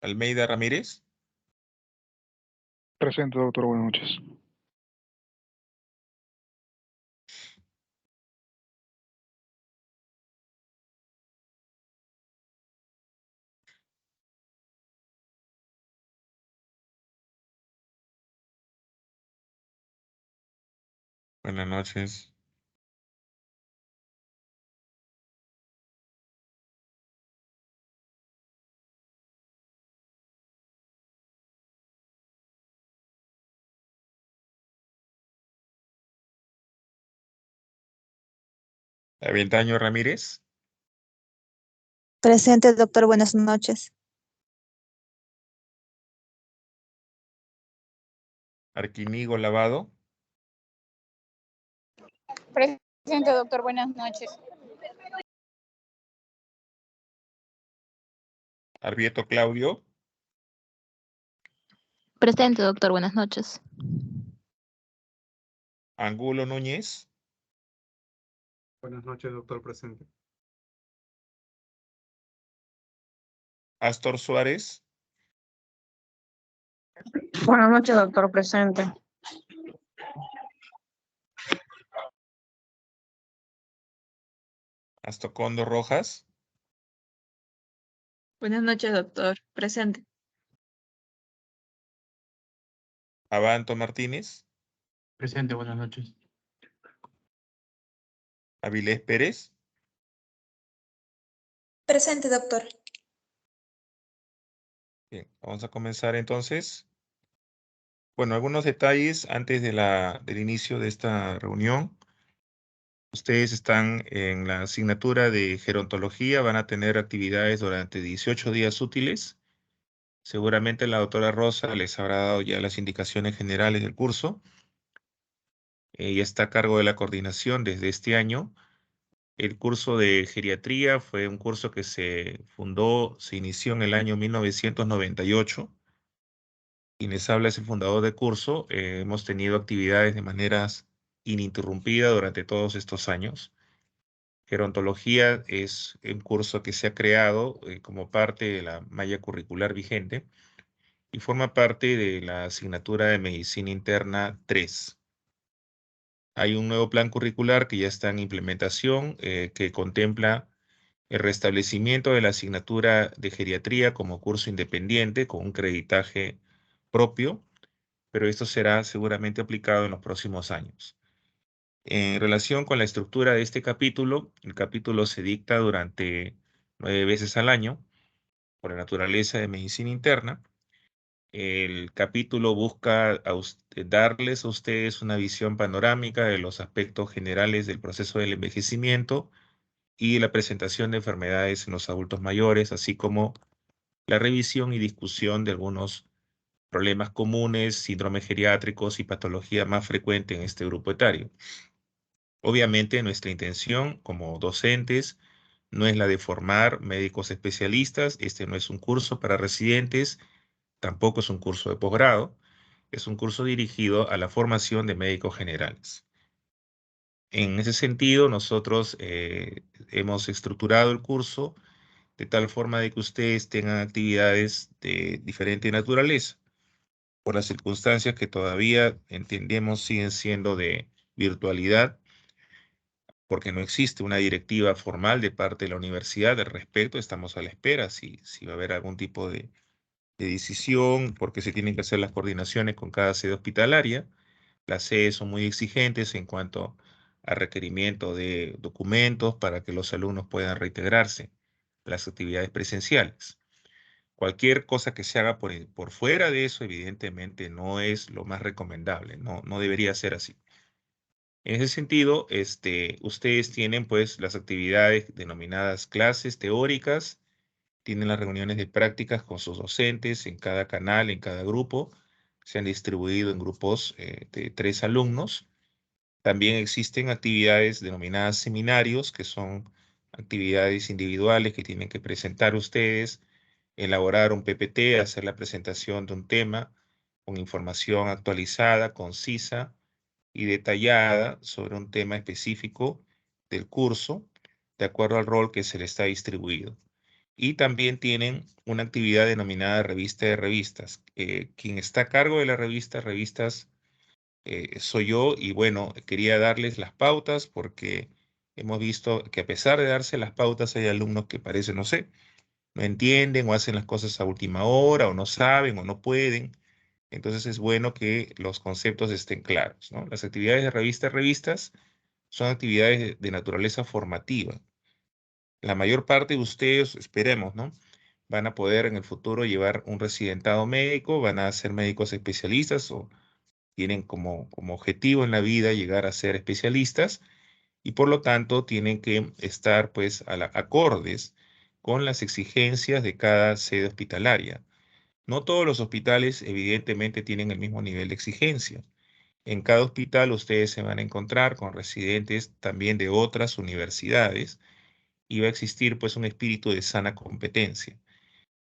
Almeida Ramírez. Presente, doctor. Buenas noches. Buenas noches. Avendaño Ramírez. Presente, doctor. Buenas noches. Arquinigo Lavado. Presente, doctor. Buenas noches. Arbieto Claudio. Presente, doctor. Buenas noches. Angulo Núñez. Buenas noches, doctor. Presente. Astor Suárez. Buenas noches, doctor. Presente. Astocondo Rojas. Buenas noches, doctor. Presente. Abanto Martínez. Presente, buenas noches. Avilés Pérez. Presente, doctor. Bien, vamos a comenzar entonces. Bueno, algunos detalles antes del inicio de esta reunión. Ustedes están en la asignatura de gerontología, van a tener actividades durante 18 días útiles. Seguramente la doctora Rosa les habrá dado ya las indicaciones generales del curso. Ella está a cargo de la coordinación desde este año. El curso de geriatría fue un curso que se inició en el año 1998. Y les habla ese fundador de curso. Hemos tenido actividades de maneras ininterrumpidas durante todos estos años. Gerontología es un curso que se ha creado como parte de la malla curricular vigente y forma parte de la asignatura de Medicina Interna 3. Hay un nuevo plan curricular que ya está en implementación que contempla el restablecimiento de la asignatura de geriatría como curso independiente con un creditaje propio, pero esto será seguramente aplicado en los próximos años. En relación con la estructura de este capítulo, el capítulo se dicta durante 9 veces al año por la naturaleza de medicina interna. El capítulo busca darles a ustedes una visión panorámica de los aspectos generales del proceso del envejecimiento y la presentación de enfermedades en los adultos mayores, así como la revisión y discusión de algunos problemas comunes, síndromes geriátricos y patología más frecuente en este grupo etario. Obviamente, nuestra intención como docentes no es la de formar médicos especialistas. Este no es un curso para residentes, tampoco es un curso de posgrado. Es un curso dirigido a la formación de médicos generales. En ese sentido, nosotros hemos estructurado el curso de tal forma de que ustedes tengan actividades de diferente naturaleza. Por las circunstancias que todavía entendemos siguen siendo de virtualidad, porque no existe una directiva formal de parte de la universidad al respecto. Estamos a la espera si va a haber algún tipo de decisión, porque se tienen que hacer las coordinaciones con cada sede hospitalaria. Las sedes son muy exigentes en cuanto a requerimiento de documentos para que los alumnos puedan reintegrarse a las actividades presenciales. Cualquier cosa que se haga por fuera de eso, evidentemente, no es lo más recomendable, no debería ser así. En ese sentido, ustedes tienen pues las actividades denominadas clases teóricas, tienen las reuniones de prácticas con sus docentes en cada canal, en cada grupo, se han distribuido en grupos de 3 alumnos. También existen actividades denominadas seminarios, que son actividades individuales que tienen que presentar ustedes, elaborar un PPT, hacer la presentación de un tema con información actualizada, concisa y detallada sobre un tema específico del curso, de acuerdo al rol que se le está distribuido. y también tienen una actividad denominada revista de revistas. Quien está a cargo de la revistas, soy yo, y bueno, quería darles las pautas porque hemos visto que a pesar de darse las pautas hay alumnos que parecen, no sé, no entienden o hacen las cosas a última hora o no saben o no pueden. Entonces es bueno que los conceptos estén claros, ¿no? Las actividades de revistas son actividades de naturaleza formativa. La mayor parte de ustedes, esperemos, ¿no?, van a poder en el futuro llevar un residentado médico, van a ser médicos especialistas o tienen como objetivo en la vida llegar a ser especialistas y por lo tanto tienen que estar pues acordes con las exigencias de cada sede hospitalaria. No todos los hospitales evidentemente tienen el mismo nivel de exigencia. En cada hospital ustedes se van a encontrar con residentes también de otras universidades y va a existir pues un espíritu de sana competencia.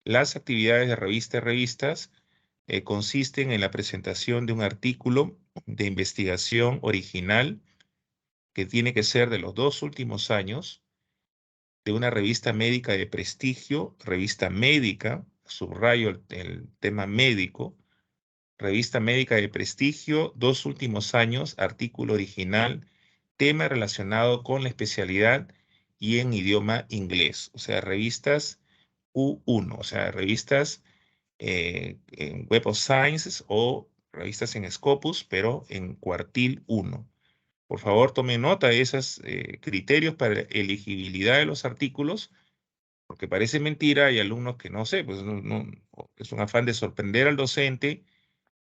Las actividades de revistas consisten en la presentación de un artículo de investigación original que tiene que ser de los 2 últimos años, de una revista médica de prestigio, revista médica, subrayo el tema médico, revista médica de prestigio, 2 últimos años, artículo original, tema relacionado con la especialidad y en idioma inglés, o sea, revistas U1, o sea, revistas en Web of Sciences o revistas en Scopus, pero en cuartil 1. Por favor, tomen nota de esos criterios para elegibilidad de los artículos, porque parece mentira, hay alumnos que no sé, pues es un afán de sorprender al docente,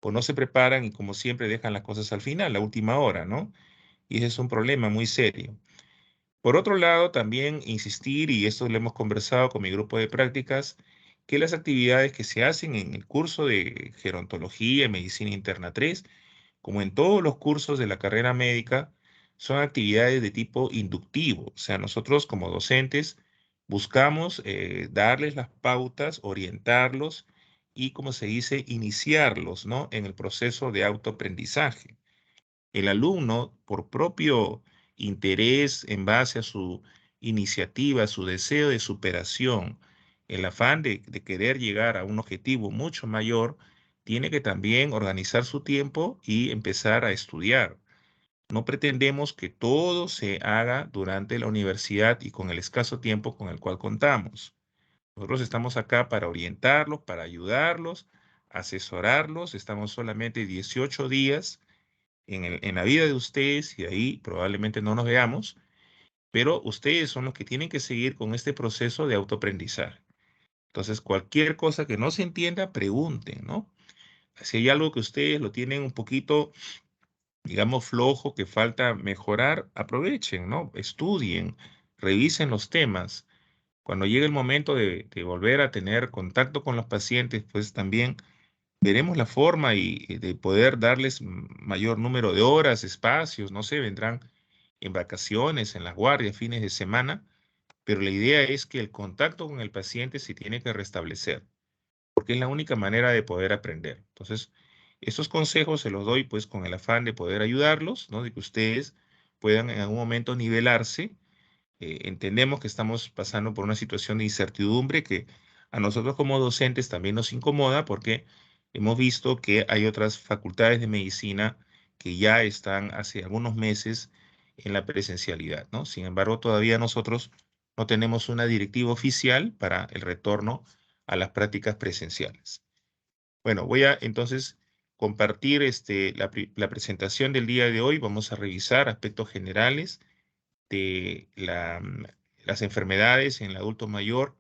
o no se preparan y como siempre dejan las cosas al final, la última hora, ¿no? Y ese es un problema muy serio. Por otro lado, también insistir, y esto lo hemos conversado con mi grupo de prácticas, que las actividades que se hacen en el curso de gerontología y medicina interna 3, como en todos los cursos de la carrera médica, son actividades de tipo inductivo. O sea, nosotros como docentes buscamos darles las pautas, orientarlos y, como se dice, iniciarlos, ¿no?, en el proceso de autoaprendizaje. El alumno, por propio interés, en base a su iniciativa, su deseo de superación, el afán de querer llegar a un objetivo mucho mayor, tiene que también organizar su tiempo y empezar a estudiar. No pretendemos que todo se haga durante la universidad y con el escaso tiempo con el cual contamos. Nosotros estamos acá para orientarlos, para ayudarlos, asesorarlos. Estamos solamente 18 días en la vida de ustedes y de ahí probablemente no nos veamos, pero ustedes son los que tienen que seguir con este proceso de autoaprendizaje. Entonces, cualquier cosa que no se entienda, pregunten, ¿no? Si hay algo que ustedes lo tienen un poquito, digamos, flojo, que falta mejorar, aprovechen, ¿no? Estudien, revisen los temas. Cuando llegue el momento de volver a tener contacto con los pacientes, pues también veremos la forma y de poder darles mayor número de horas, espacios, no sé, vendrán en vacaciones, en las guardias, fines de semana, pero la idea es que el contacto con el paciente se tiene que restablecer, porque es la única manera de poder aprender. Entonces, estos consejos se los doy pues con el afán de poder ayudarlos, ¿no?, de que ustedes puedan en algún momento nivelarse. Entendemos que estamos pasando por una situación de incertidumbre que a nosotros como docentes también nos incomoda porque hemos visto que hay otras facultades de medicina que ya están hace algunos meses en la presencialidad, ¿no? Sin embargo, todavía nosotros no tenemos una directiva oficial para el retorno a las prácticas presenciales. Bueno, voy a entonces compartir la presentación del día de hoy. Vamos a revisar aspectos generales de las enfermedades en el adulto mayor.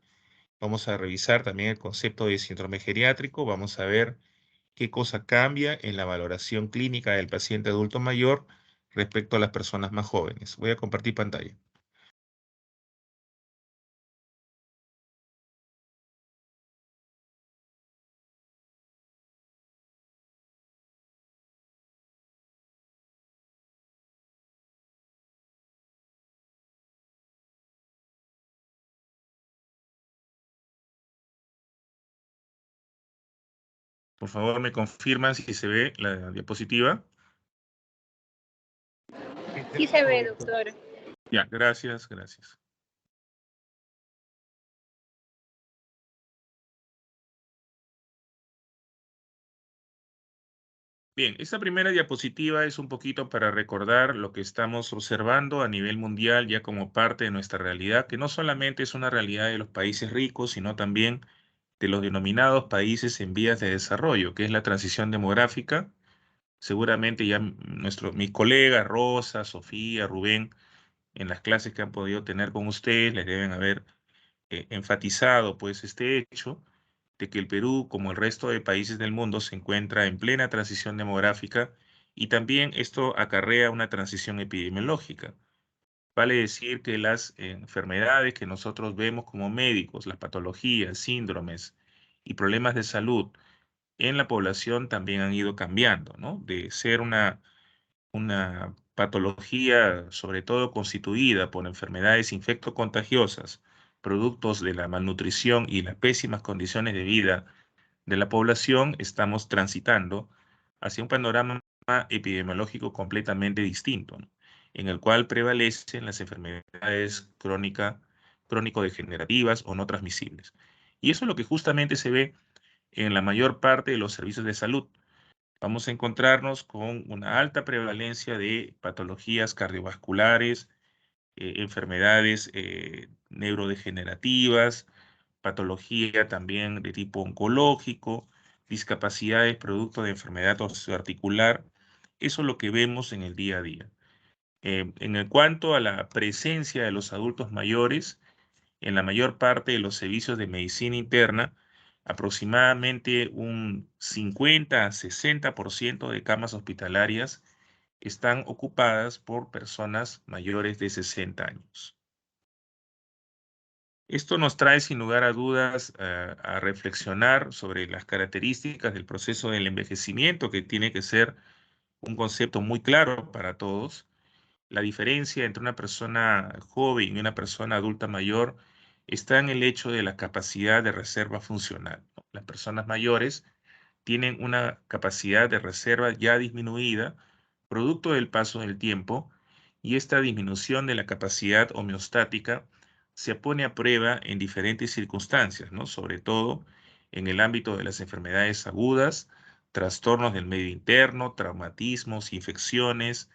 Vamos a revisar también el concepto de síndrome geriátrico. Vamos a ver qué cosa cambia en la valoración clínica del paciente adulto mayor respecto a las personas más jóvenes. Voy a compartir pantalla. Por favor, me confirman si se ve la diapositiva. Sí se ve, doctor. Ya, gracias, gracias. Bien, esta primera diapositiva es un poquito para recordar lo que estamos observando a nivel mundial ya como parte de nuestra realidad, que no solamente es una realidad de los países ricos, sino también de los denominados países en vías de desarrollo, que es la transición demográfica. Seguramente ya mis colegas, Rosa, Sofía, Rubén, en las clases que han podido tener con ustedes, les deben haber enfatizado pues este hecho de que el Perú, como el resto de países del mundo, se encuentra en plena transición demográfica y también esto acarrea una transición epidemiológica. Vale decir que las enfermedades que nosotros vemos como médicos, las patologías, síndromes y problemas de salud en la población también han ido cambiando, ¿no? De ser una patología sobre todo constituida por enfermedades infectocontagiosas, productos de la malnutrición y las pésimas condiciones de vida de la población, estamos transitando hacia un panorama epidemiológico completamente distinto, ¿no? En el cual prevalecen las enfermedades crónico-degenerativas o no transmisibles. Y eso es lo que justamente se ve en la mayor parte de los servicios de salud. Vamos a encontrarnos con una alta prevalencia de patologías cardiovasculares, enfermedades neurodegenerativas, patología también de tipo oncológico, discapacidades producto de enfermedad osteoarticular. Eso es lo que vemos en el día a día. En cuanto a la presencia de los adultos mayores, en la mayor parte de los servicios de medicina interna, aproximadamente un 50 a 60% de camas hospitalarias están ocupadas por personas mayores de 60 años. Esto nos trae sin lugar a dudas a reflexionar sobre las características del proceso del envejecimiento, que tiene que ser un concepto muy claro para todos. La diferencia entre una persona joven y una persona adulta mayor está en el hecho de la capacidad de reserva funcional, ¿no? Las personas mayores tienen una capacidad de reserva ya disminuida, producto del paso del tiempo, y esta disminución de la capacidad homeostática se pone a prueba en diferentes circunstancias, ¿no? Sobre todo en el ámbito de las enfermedades agudas, trastornos del medio interno, traumatismos, infecciones,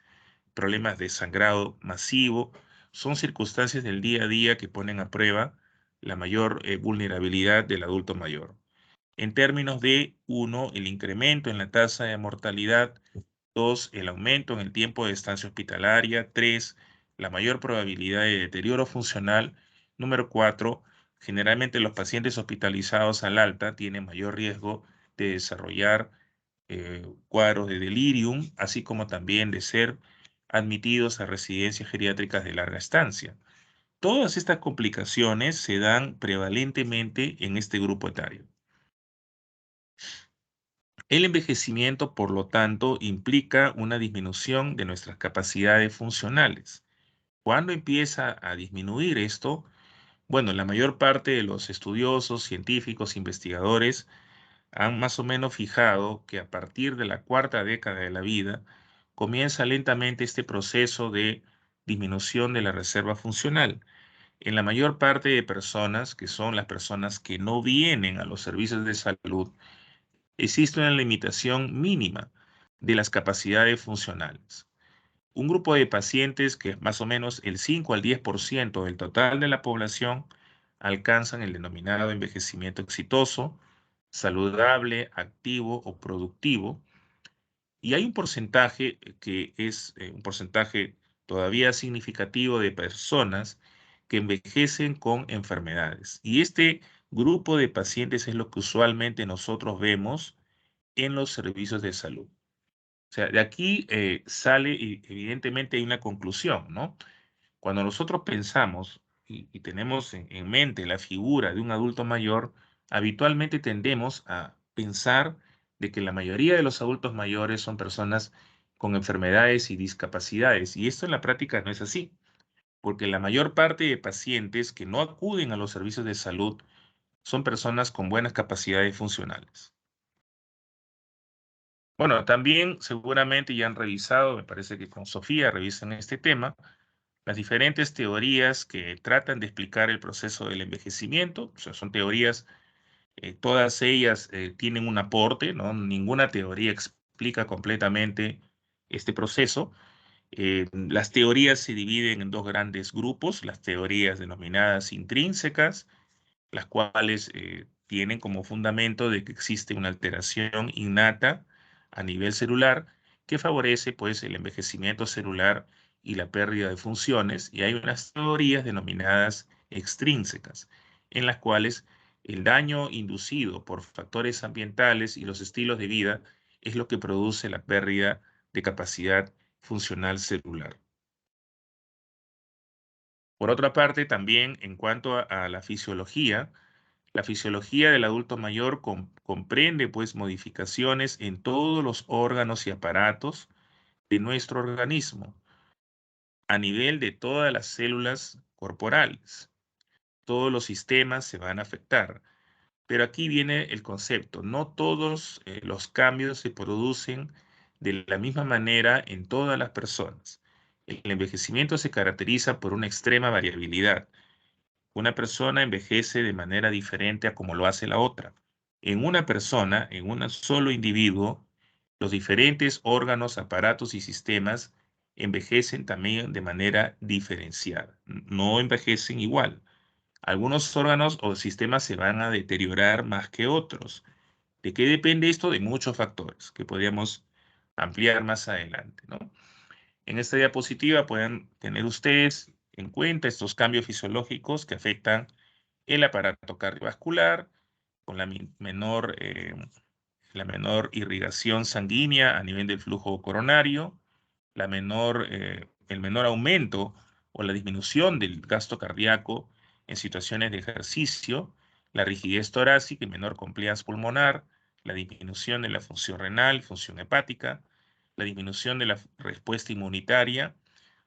problemas de sangrado masivo, son circunstancias del día a día que ponen a prueba la mayor vulnerabilidad del adulto mayor. En términos de, 1, el incremento en la tasa de mortalidad; 2, el aumento en el tiempo de estancia hospitalaria; 3, la mayor probabilidad de deterioro funcional; número 4, generalmente los pacientes hospitalizados al alta tienen mayor riesgo de desarrollar cuadros de delirium, así como también de ser admitidos a residencias geriátricas de larga estancia. Todas estas complicaciones se dan prevalentemente en este grupo etario. El envejecimiento, por lo tanto, implica una disminución de nuestras capacidades funcionales. ¿Cuándo empieza a disminuir esto? Bueno, la mayor parte de los estudiosos, científicos, investigadores han más o menos fijado que a partir de la cuarta década de la vida comienza lentamente este proceso de disminución de la reserva funcional. En la mayor parte de personas, que son las personas que no vienen a los servicios de salud, existe una limitación mínima de las capacidades funcionales. Un grupo de pacientes, que es más o menos el 5 al 10% del total de la población, alcanzan el denominado envejecimiento exitoso, saludable, activo o productivo. Y hay un porcentaje que es un porcentaje todavía significativo de personas que envejecen con enfermedades. Y este grupo de pacientes es lo que usualmente nosotros vemos en los servicios de salud. O sea, de aquí sale, y evidentemente hay una conclusión, ¿no? Cuando nosotros pensamos y tenemos en mente la figura de un adulto mayor, habitualmente tendemos a pensar de que la mayoría de los adultos mayores son personas con enfermedades y discapacidades. Y esto en la práctica no es así, porque la mayor parte de pacientes que no acuden a los servicios de salud son personas con buenas capacidades funcionales. Bueno, también seguramente ya han revisado, me parece que con Sofía revisan este tema, las diferentes teorías que tratan de explicar el proceso del envejecimiento. O sea, son teorías, todas ellas tienen un aporte, ¿no? Ninguna teoría explica explica completamente este proceso. Las teorías se dividen en dos grandes grupos, las teorías denominadas intrínsecas, las cuales tienen como fundamento de que existe una alteración innata a nivel celular que favorece pues el envejecimiento celular y la pérdida de funciones, y hay unas teorías denominadas extrínsecas, en las cuales el daño inducido por factores ambientales y los estilos de vida es lo que produce la pérdida de capacidad funcional celular. Por otra parte, también en cuanto a la fisiología del adulto mayor comprende pues modificaciones en todos los órganos y aparatos de nuestro organismo, a nivel de todas las células corporales. Todos los sistemas se van a afectar. Pero aquí viene el concepto. No todos los cambios se producen de la misma manera en todas las personas. El envejecimiento se caracteriza por una extrema variabilidad. Una persona envejece de manera diferente a como lo hace la otra. En una persona, en un solo individuo, los diferentes órganos, aparatos y sistemas envejecen también de manera diferenciada. No envejecen igual. Algunos órganos o sistemas se van a deteriorar más que otros. ¿De qué depende esto? De muchos factores que podríamos ampliar más adelante, ¿no? En esta diapositiva pueden tener ustedes en cuenta estos cambios fisiológicos que afectan el aparato cardiovascular con la menor irrigación sanguínea a nivel del flujo coronario, el menor aumento o la disminución del gasto cardíaco en situaciones de ejercicio, la rigidez torácica y menor compliance pulmonar, la disminución de la función renal, función hepática, la disminución de la respuesta inmunitaria,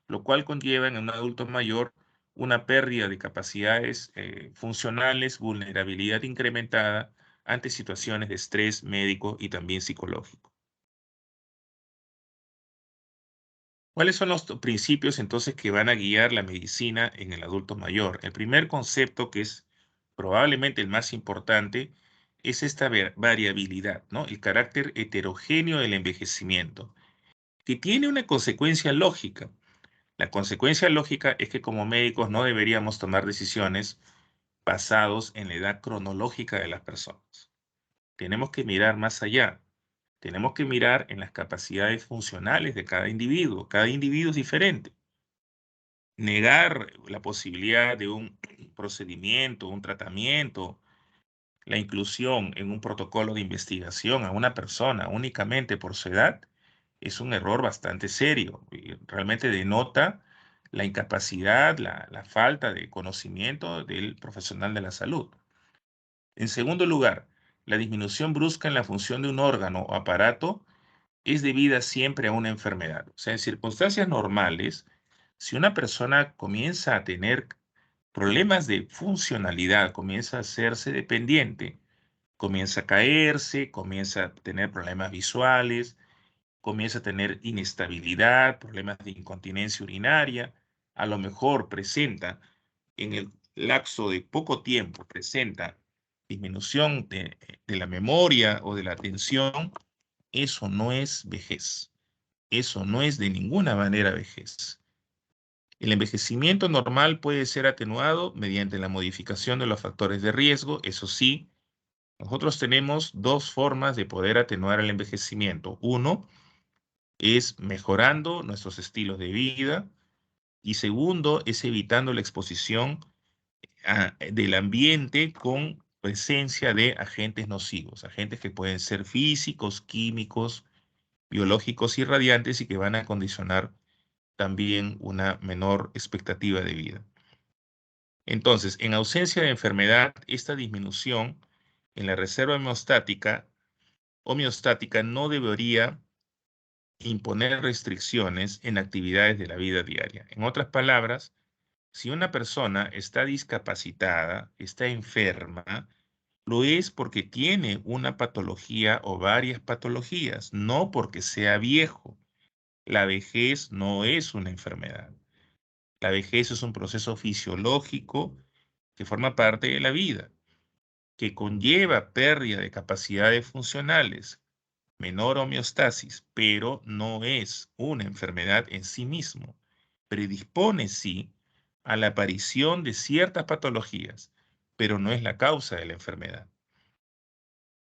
lo cual conlleva en un adulto mayor una pérdida de capacidades funcionales, vulnerabilidad incrementada ante situaciones de estrés médico y también psicológico. ¿Cuáles son los principios entonces que van a guiar la medicina en el adulto mayor? El primer concepto, que es probablemente el más importante, es esta variabilidad, ¿no? El carácter heterogéneo del envejecimiento, que tiene una consecuencia lógica. La consecuencia lógica es que como médicos no deberíamos tomar decisiones basados en la edad cronológica de las personas. Tenemos que mirar más allá. Tenemos que mirar en las capacidades funcionales de cada individuo. Cada individuo es diferente. Negar la posibilidad de un procedimiento, un tratamiento, la inclusión en un protocolo de investigación a una persona únicamente por su edad es un error bastante serio y realmente denota la incapacidad, la falta de conocimiento del profesional de la salud. En segundo lugar, la disminución brusca en la función de un órgano o aparato es debida siempre a una enfermedad. O sea, en circunstancias normales, si una persona comienza a tener problemas de funcionalidad, comienza a hacerse dependiente, comienza a caerse, comienza a tener problemas visuales, comienza a tener inestabilidad, problemas de incontinencia urinaria, a lo mejor presenta en el lapso de poco tiempo, presenta disminución de la memoria o de la atención, eso no es vejez. Eso no es de ninguna manera vejez. El envejecimiento normal puede ser atenuado mediante la modificación de los factores de riesgo. Eso sí, nosotros tenemos dos formas de poder atenuar el envejecimiento. Uno es mejorando nuestros estilos de vida y segundo es evitando la exposición del ambiente con presencia de agentes nocivos, agentes que pueden ser físicos, químicos, biológicos y radiantes y que van a condicionar también una menor expectativa de vida. Entonces, en ausencia de enfermedad, esta disminución en la reserva homeostática no debería imponer restricciones en actividades de la vida diaria. En otras palabras, si una persona está discapacitada, está enferma, lo es porque tiene una patología o varias patologías, no porque sea viejo. La vejez no es una enfermedad. La vejez es un proceso fisiológico que forma parte de la vida, que conlleva pérdida de capacidades funcionales, menor homeostasis, pero no es una enfermedad en sí mismo. Predispone, sí, a la aparición de ciertas patologías, pero no es la causa de la enfermedad.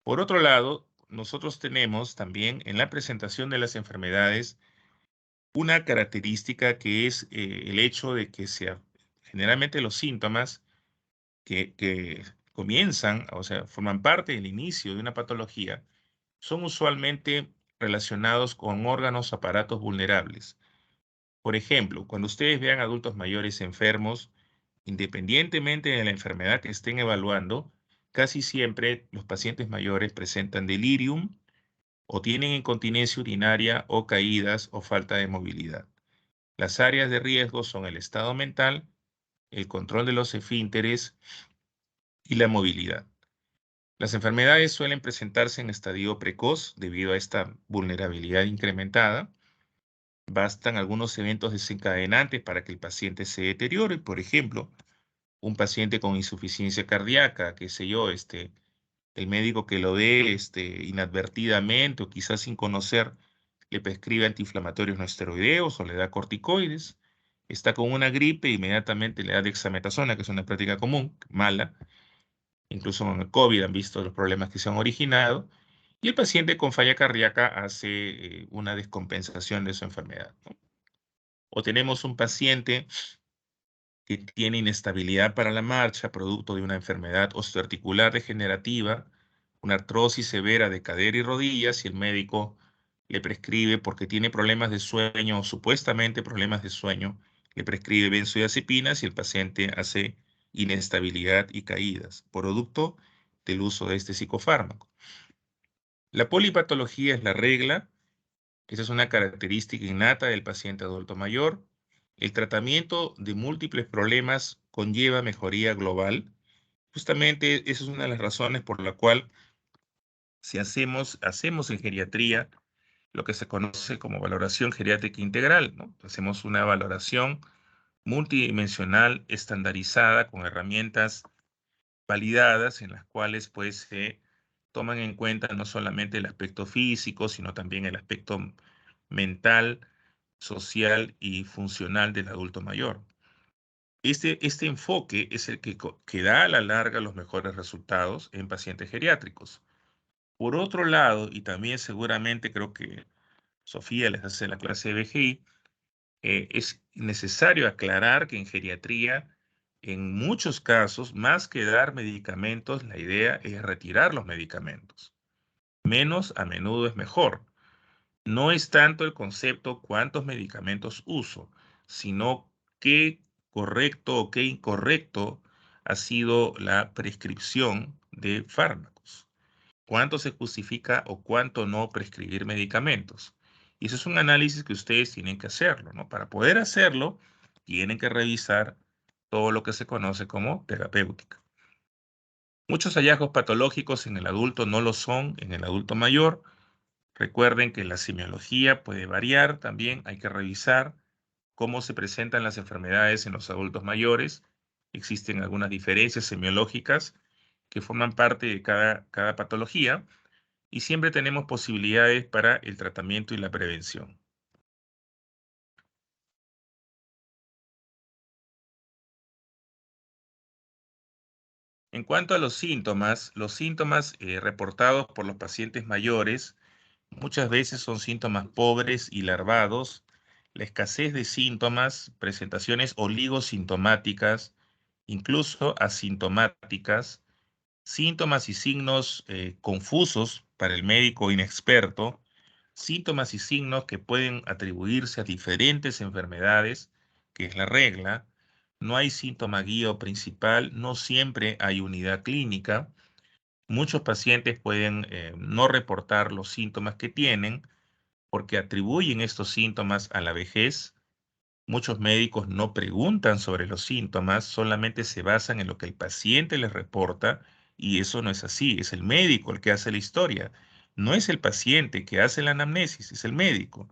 Por otro lado, nosotros tenemos también en la presentación de las enfermedades una característica que es el hecho de que generalmente los síntomas que comienzan, o sea, forman parte del inicio de una patología, son usualmente relacionados con órganos, aparatos vulnerables. Por ejemplo, cuando ustedes vean adultos mayores enfermos, independientemente de la enfermedad que estén evaluando, casi siempre los pacientes mayores presentan delirium o tienen incontinencia urinaria o caídas o falta de movilidad. Las áreas de riesgo son el estado mental, el control de los esfínteres y la movilidad. Las enfermedades suelen presentarse en estadio precoz debido a esta vulnerabilidad incrementada. Bastan algunos eventos desencadenantes para que el paciente se deteriore. Por ejemplo, un paciente con insuficiencia cardíaca, qué sé yo, el médico que lo ve inadvertidamente o quizás sin conocer, le prescribe antiinflamatorios no esteroideos o le da corticoides. Está con una gripe, inmediatamente le da dexametasona, que es una práctica común, mala. Incluso con el COVID han visto los problemas que se han originado. Y el paciente con falla cardíaca hace una descompensación de su enfermedad, ¿no? O tenemos un paciente que tiene inestabilidad para la marcha, producto de una enfermedad osteoarticular degenerativa, una artrosis severa de cadera y rodillas, y el médico le prescribe, porque tiene problemas de sueño o supuestamente problemas de sueño, le prescribe benzodiazepinas y el paciente hace inestabilidad y caídas, producto del uso de este psicofármaco. La polipatología es la regla. Esa es una característica innata del paciente adulto mayor. El tratamiento de múltiples problemas conlleva mejoría global. Justamente esa es una de las razones por la cual si hacemos en geriatría lo que se conoce como valoración geriátrica integral, ¿no? Hacemos una valoración multidimensional estandarizada con herramientas validadas en las cuales pues se toman en cuenta no solamente el aspecto físico, sino también el aspecto mental, social y funcional del adulto mayor. Este enfoque es el que da a la larga los mejores resultados en pacientes geriátricos. Por otro lado, y también seguramente creo que Sofía les hace la clase de BGI, es necesario aclarar que en geriatría, en muchos casos, más que dar medicamentos, la idea es retirar los medicamentos. Menos a menudo es mejor. No es tanto el concepto cuántos medicamentos uso, sino qué correcto o qué incorrecto ha sido la prescripción de fármacos. Cuánto se justifica o cuánto no prescribir medicamentos. Y eso es un análisis que ustedes tienen que hacerlo, ¿no? Para poder hacerlo, tienen que revisar todo lo que se conoce como terapéutica. Muchos hallazgos patológicos en el adulto no lo son en el adulto mayor. Recuerden que la semiología puede variar también. Hay que revisar cómo se presentan las enfermedades en los adultos mayores. Existen algunas diferencias semiológicas que forman parte de cada patología. Y siempre tenemos posibilidades para el tratamiento y la prevención. En cuanto a los síntomas reportados por los pacientes mayores muchas veces son síntomas pobres y larvados, la escasez de síntomas, presentaciones oligosintomáticas, incluso asintomáticas, síntomas y signos confusos para el médico inexperto, síntomas y signos que pueden atribuirse a diferentes enfermedades, que es la regla. No hay síntoma guía o principal, no siempre hay unidad clínica. Muchos pacientes pueden no reportar los síntomas que tienen porque atribuyen estos síntomas a la vejez. Muchos médicos no preguntan sobre los síntomas, solamente se basan en lo que el paciente les reporta, y eso no es así. Es el médico el que hace la historia. No es el paciente que hace la anamnesis, es el médico.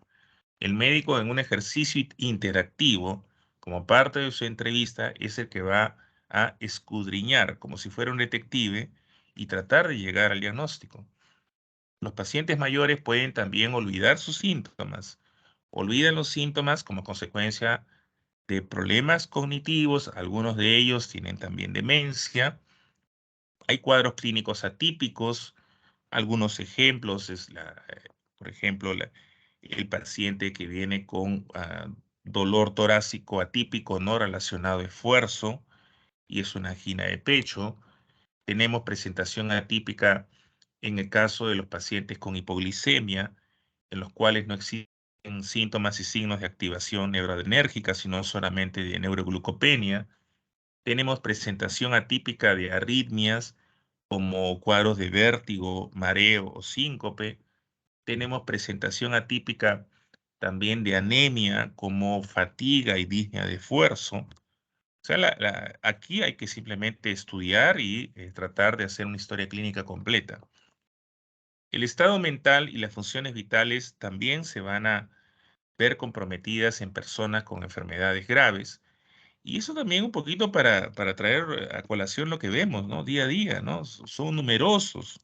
El médico, en un ejercicio interactivo, como parte de su entrevista, es el que va a escudriñar como si fuera un detective y tratar de llegar al diagnóstico. Los pacientes mayores pueden también olvidar sus síntomas. Olvidan los síntomas como consecuencia de problemas cognitivos. Algunos de ellos tienen también demencia. Hay cuadros clínicos atípicos. Algunos ejemplos es, por ejemplo, el paciente que viene con dolor torácico atípico no relacionado a esfuerzo y es una angina de pecho. Tenemos presentación atípica en el caso de los pacientes con hipoglicemia, en los cuales no existen síntomas y signos de activación neuroadrenérgica, sino solamente de neuroglucopenia. Tenemos presentación atípica de arritmias, como cuadros de vértigo, mareo o síncope. Tenemos presentación atípica también de anemia, como fatiga y disnea de esfuerzo. O sea, aquí hay que simplemente estudiar y tratar de hacer una historia clínica completa. El estado mental y las funciones vitales también se van a ver comprometidas en personas con enfermedades graves. Y eso también un poquito para traer a colación lo que vemos, ¿no? Día a día, ¿no? Son numerosos,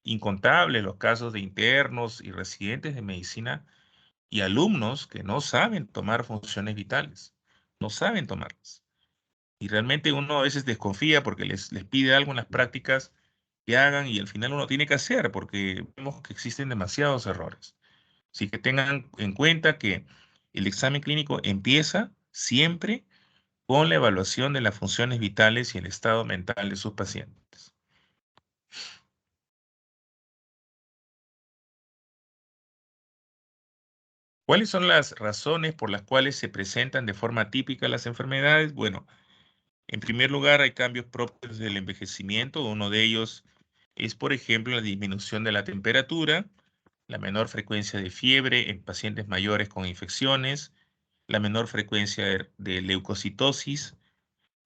incontables los casos de internos y residentes de medicina y alumnos que no saben tomar funciones vitales, no saben tomarlas. Y realmente uno a veces desconfía porque les pide algo en las prácticas que hagan y al final uno tiene que hacer porque vemos que existen demasiados errores. Así que tengan en cuenta que el examen clínico empieza siempre con la evaluación de las funciones vitales y el estado mental de sus pacientes. ¿Cuáles son las razones por las cuales se presentan de forma típica las enfermedades? Bueno, en primer lugar hay cambios propios del envejecimiento. Uno de ellos es, por ejemplo, la disminución de la temperatura, la menor frecuencia de fiebre en pacientes mayores con infecciones, la menor frecuencia de leucocitosis,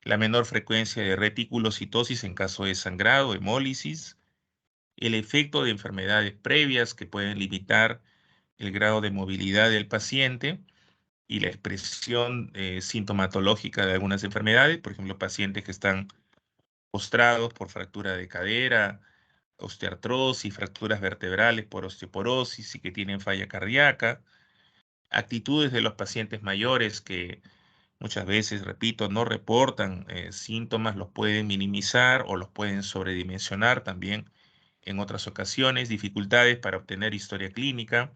la menor frecuencia de reticulocitosis en caso de sangrado, hemólisis, el efecto de enfermedades previas que pueden limitar el grado de movilidad del paciente y la expresión sintomatológica de algunas enfermedades, por ejemplo, pacientes que están postrados por fractura de cadera, osteoartrosis, fracturas vertebrales por osteoporosis y que tienen falla cardíaca, actitudes de los pacientes mayores que muchas veces, repito, no reportan síntomas, los pueden minimizar o los pueden sobredimensionar también en otras ocasiones, dificultades para obtener historia clínica,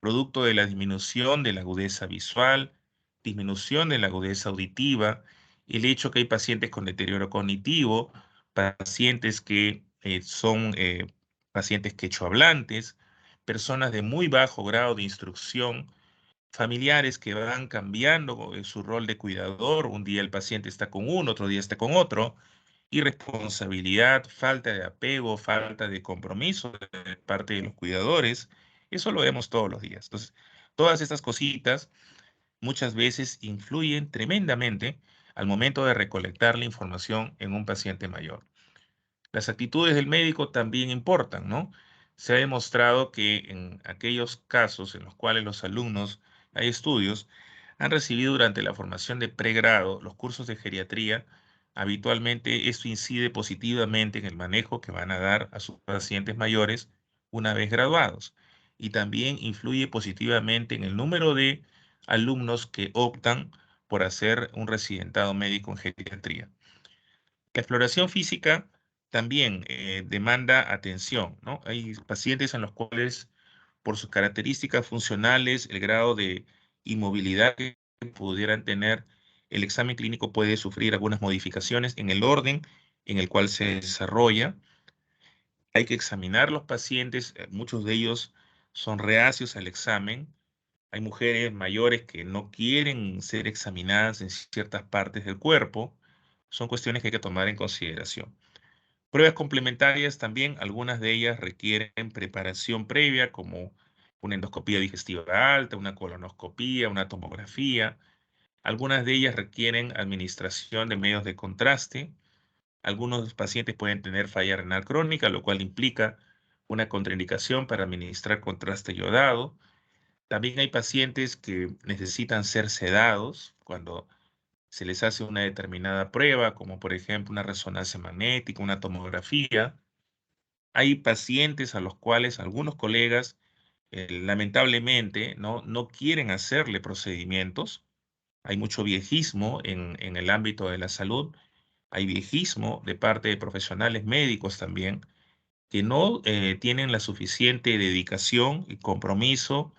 producto de la disminución de la agudeza visual, disminución de la agudeza auditiva, el hecho que hay pacientes con deterioro cognitivo, pacientes que son pacientes quechohablantes, personas de muy bajo grado de instrucción, familiares que van cambiando su rol de cuidador. Un día el paciente está con uno, otro día está con otro. Irresponsabilidad, falta de apego, falta de compromiso de parte de los cuidadores. Eso lo vemos todos los días. Entonces, todas estas cositas muchas veces influyen tremendamente al momento de recolectar la información en un paciente mayor. Las actitudes del médico también importan, ¿no? Se ha demostrado que en aquellos casos en los cuales los alumnos, hay estudios, han recibido durante la formación de pregrado los cursos de geriatría, habitualmente esto incide positivamente en el manejo que van a dar a sus pacientes mayores una vez graduados y también influye positivamente en el número de alumnos que optan por hacer un residentado médico en geriatría. La exploración física también demanda atención, ¿no? Hay pacientes en los cuales, por sus características funcionales, el grado de inmovilidad que pudieran tener, el examen clínico puede sufrir algunas modificaciones en el orden en el cual se desarrolla. Hay que examinar los pacientes, muchos de ellos son reacios al examen. Hay mujeres mayores que no quieren ser examinadas en ciertas partes del cuerpo. Son cuestiones que hay que tomar en consideración. Pruebas complementarias también, algunas de ellas requieren preparación previa, como una endoscopía digestiva alta, una colonoscopía, una tomografía. Algunas de ellas requieren administración de medios de contraste. Algunos pacientes pueden tener falla renal crónica, lo cual implica una contraindicación para administrar contraste yodado. También hay pacientes que necesitan ser sedados cuando se les hace una determinada prueba, como por ejemplo una resonancia magnética, una tomografía. Hay pacientes a los cuales algunos colegas lamentablemente no quieren hacerle procedimientos. Hay mucho viejismo en el ámbito de la salud. Hay viejismo de parte de profesionales médicos también que no tienen la suficiente dedicación y compromiso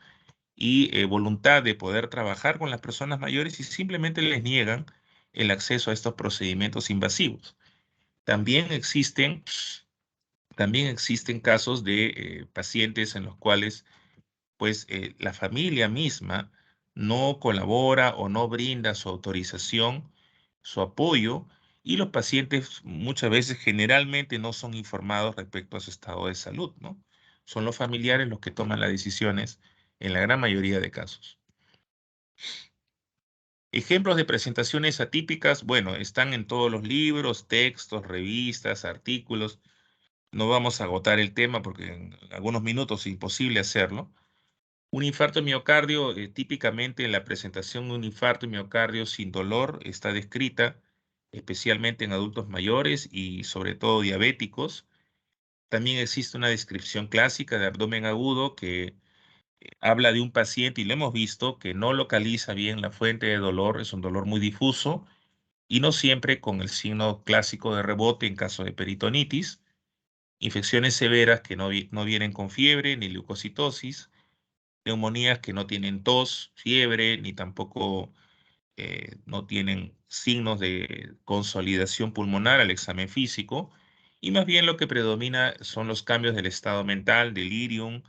y voluntad de poder trabajar con las personas mayores y simplemente les niegan el acceso a estos procedimientos invasivos. También existen casos de pacientes en los cuales pues la familia misma no colabora o no brinda su autorización, su apoyo, y los pacientes muchas veces generalmente no son informados respecto a su estado de salud, ¿no? Son los familiares los que toman las decisiones en la gran mayoría de casos. Ejemplos de presentaciones atípicas, bueno, están en todos los libros, textos, revistas, artículos. No vamos a agotar el tema porque en algunos minutos es imposible hacerlo. Un infarto de miocardio, típicamente la presentación de un infarto de miocardio sin dolor está descrita especialmente en adultos mayores y sobre todo diabéticos. También existe una descripción clásica de abdomen agudo que habla de un paciente, y lo hemos visto, que no localiza bien la fuente de dolor, es un dolor muy difuso y no siempre con el signo clásico de rebote en caso de peritonitis. Infecciones severas que no vienen con fiebre ni leucocitosis, neumonías que no tienen tos, fiebre, ni tampoco no tienen signos de consolidación pulmonar al examen físico, y más bien lo que predomina son los cambios del estado mental, delirium,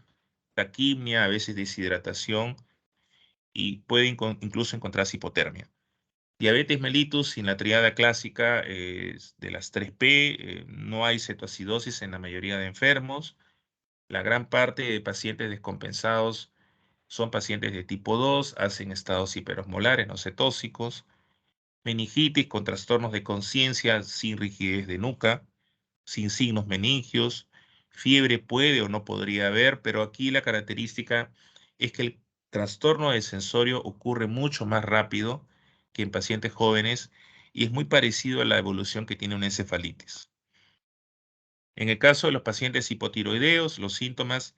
taquimia, a veces deshidratación, y puede incluso encontrarse hipotermia. Diabetes mellitus sin la triada clásica de las 3P, no hay cetoacidosis en la mayoría de enfermos. La gran parte de pacientes descompensados son pacientes de tipo 2, hacen estados hiperosmolares no cetóxicos, meningitis con trastornos de conciencia sin rigidez de nuca, sin signos meningios, fiebre puede o no podría haber, pero aquí la característica es que el trastorno del sensorio ocurre mucho más rápido que en pacientes jóvenes y es muy parecido a la evolución que tiene una encefalitis. En el caso de los pacientes hipotiroideos, los síntomas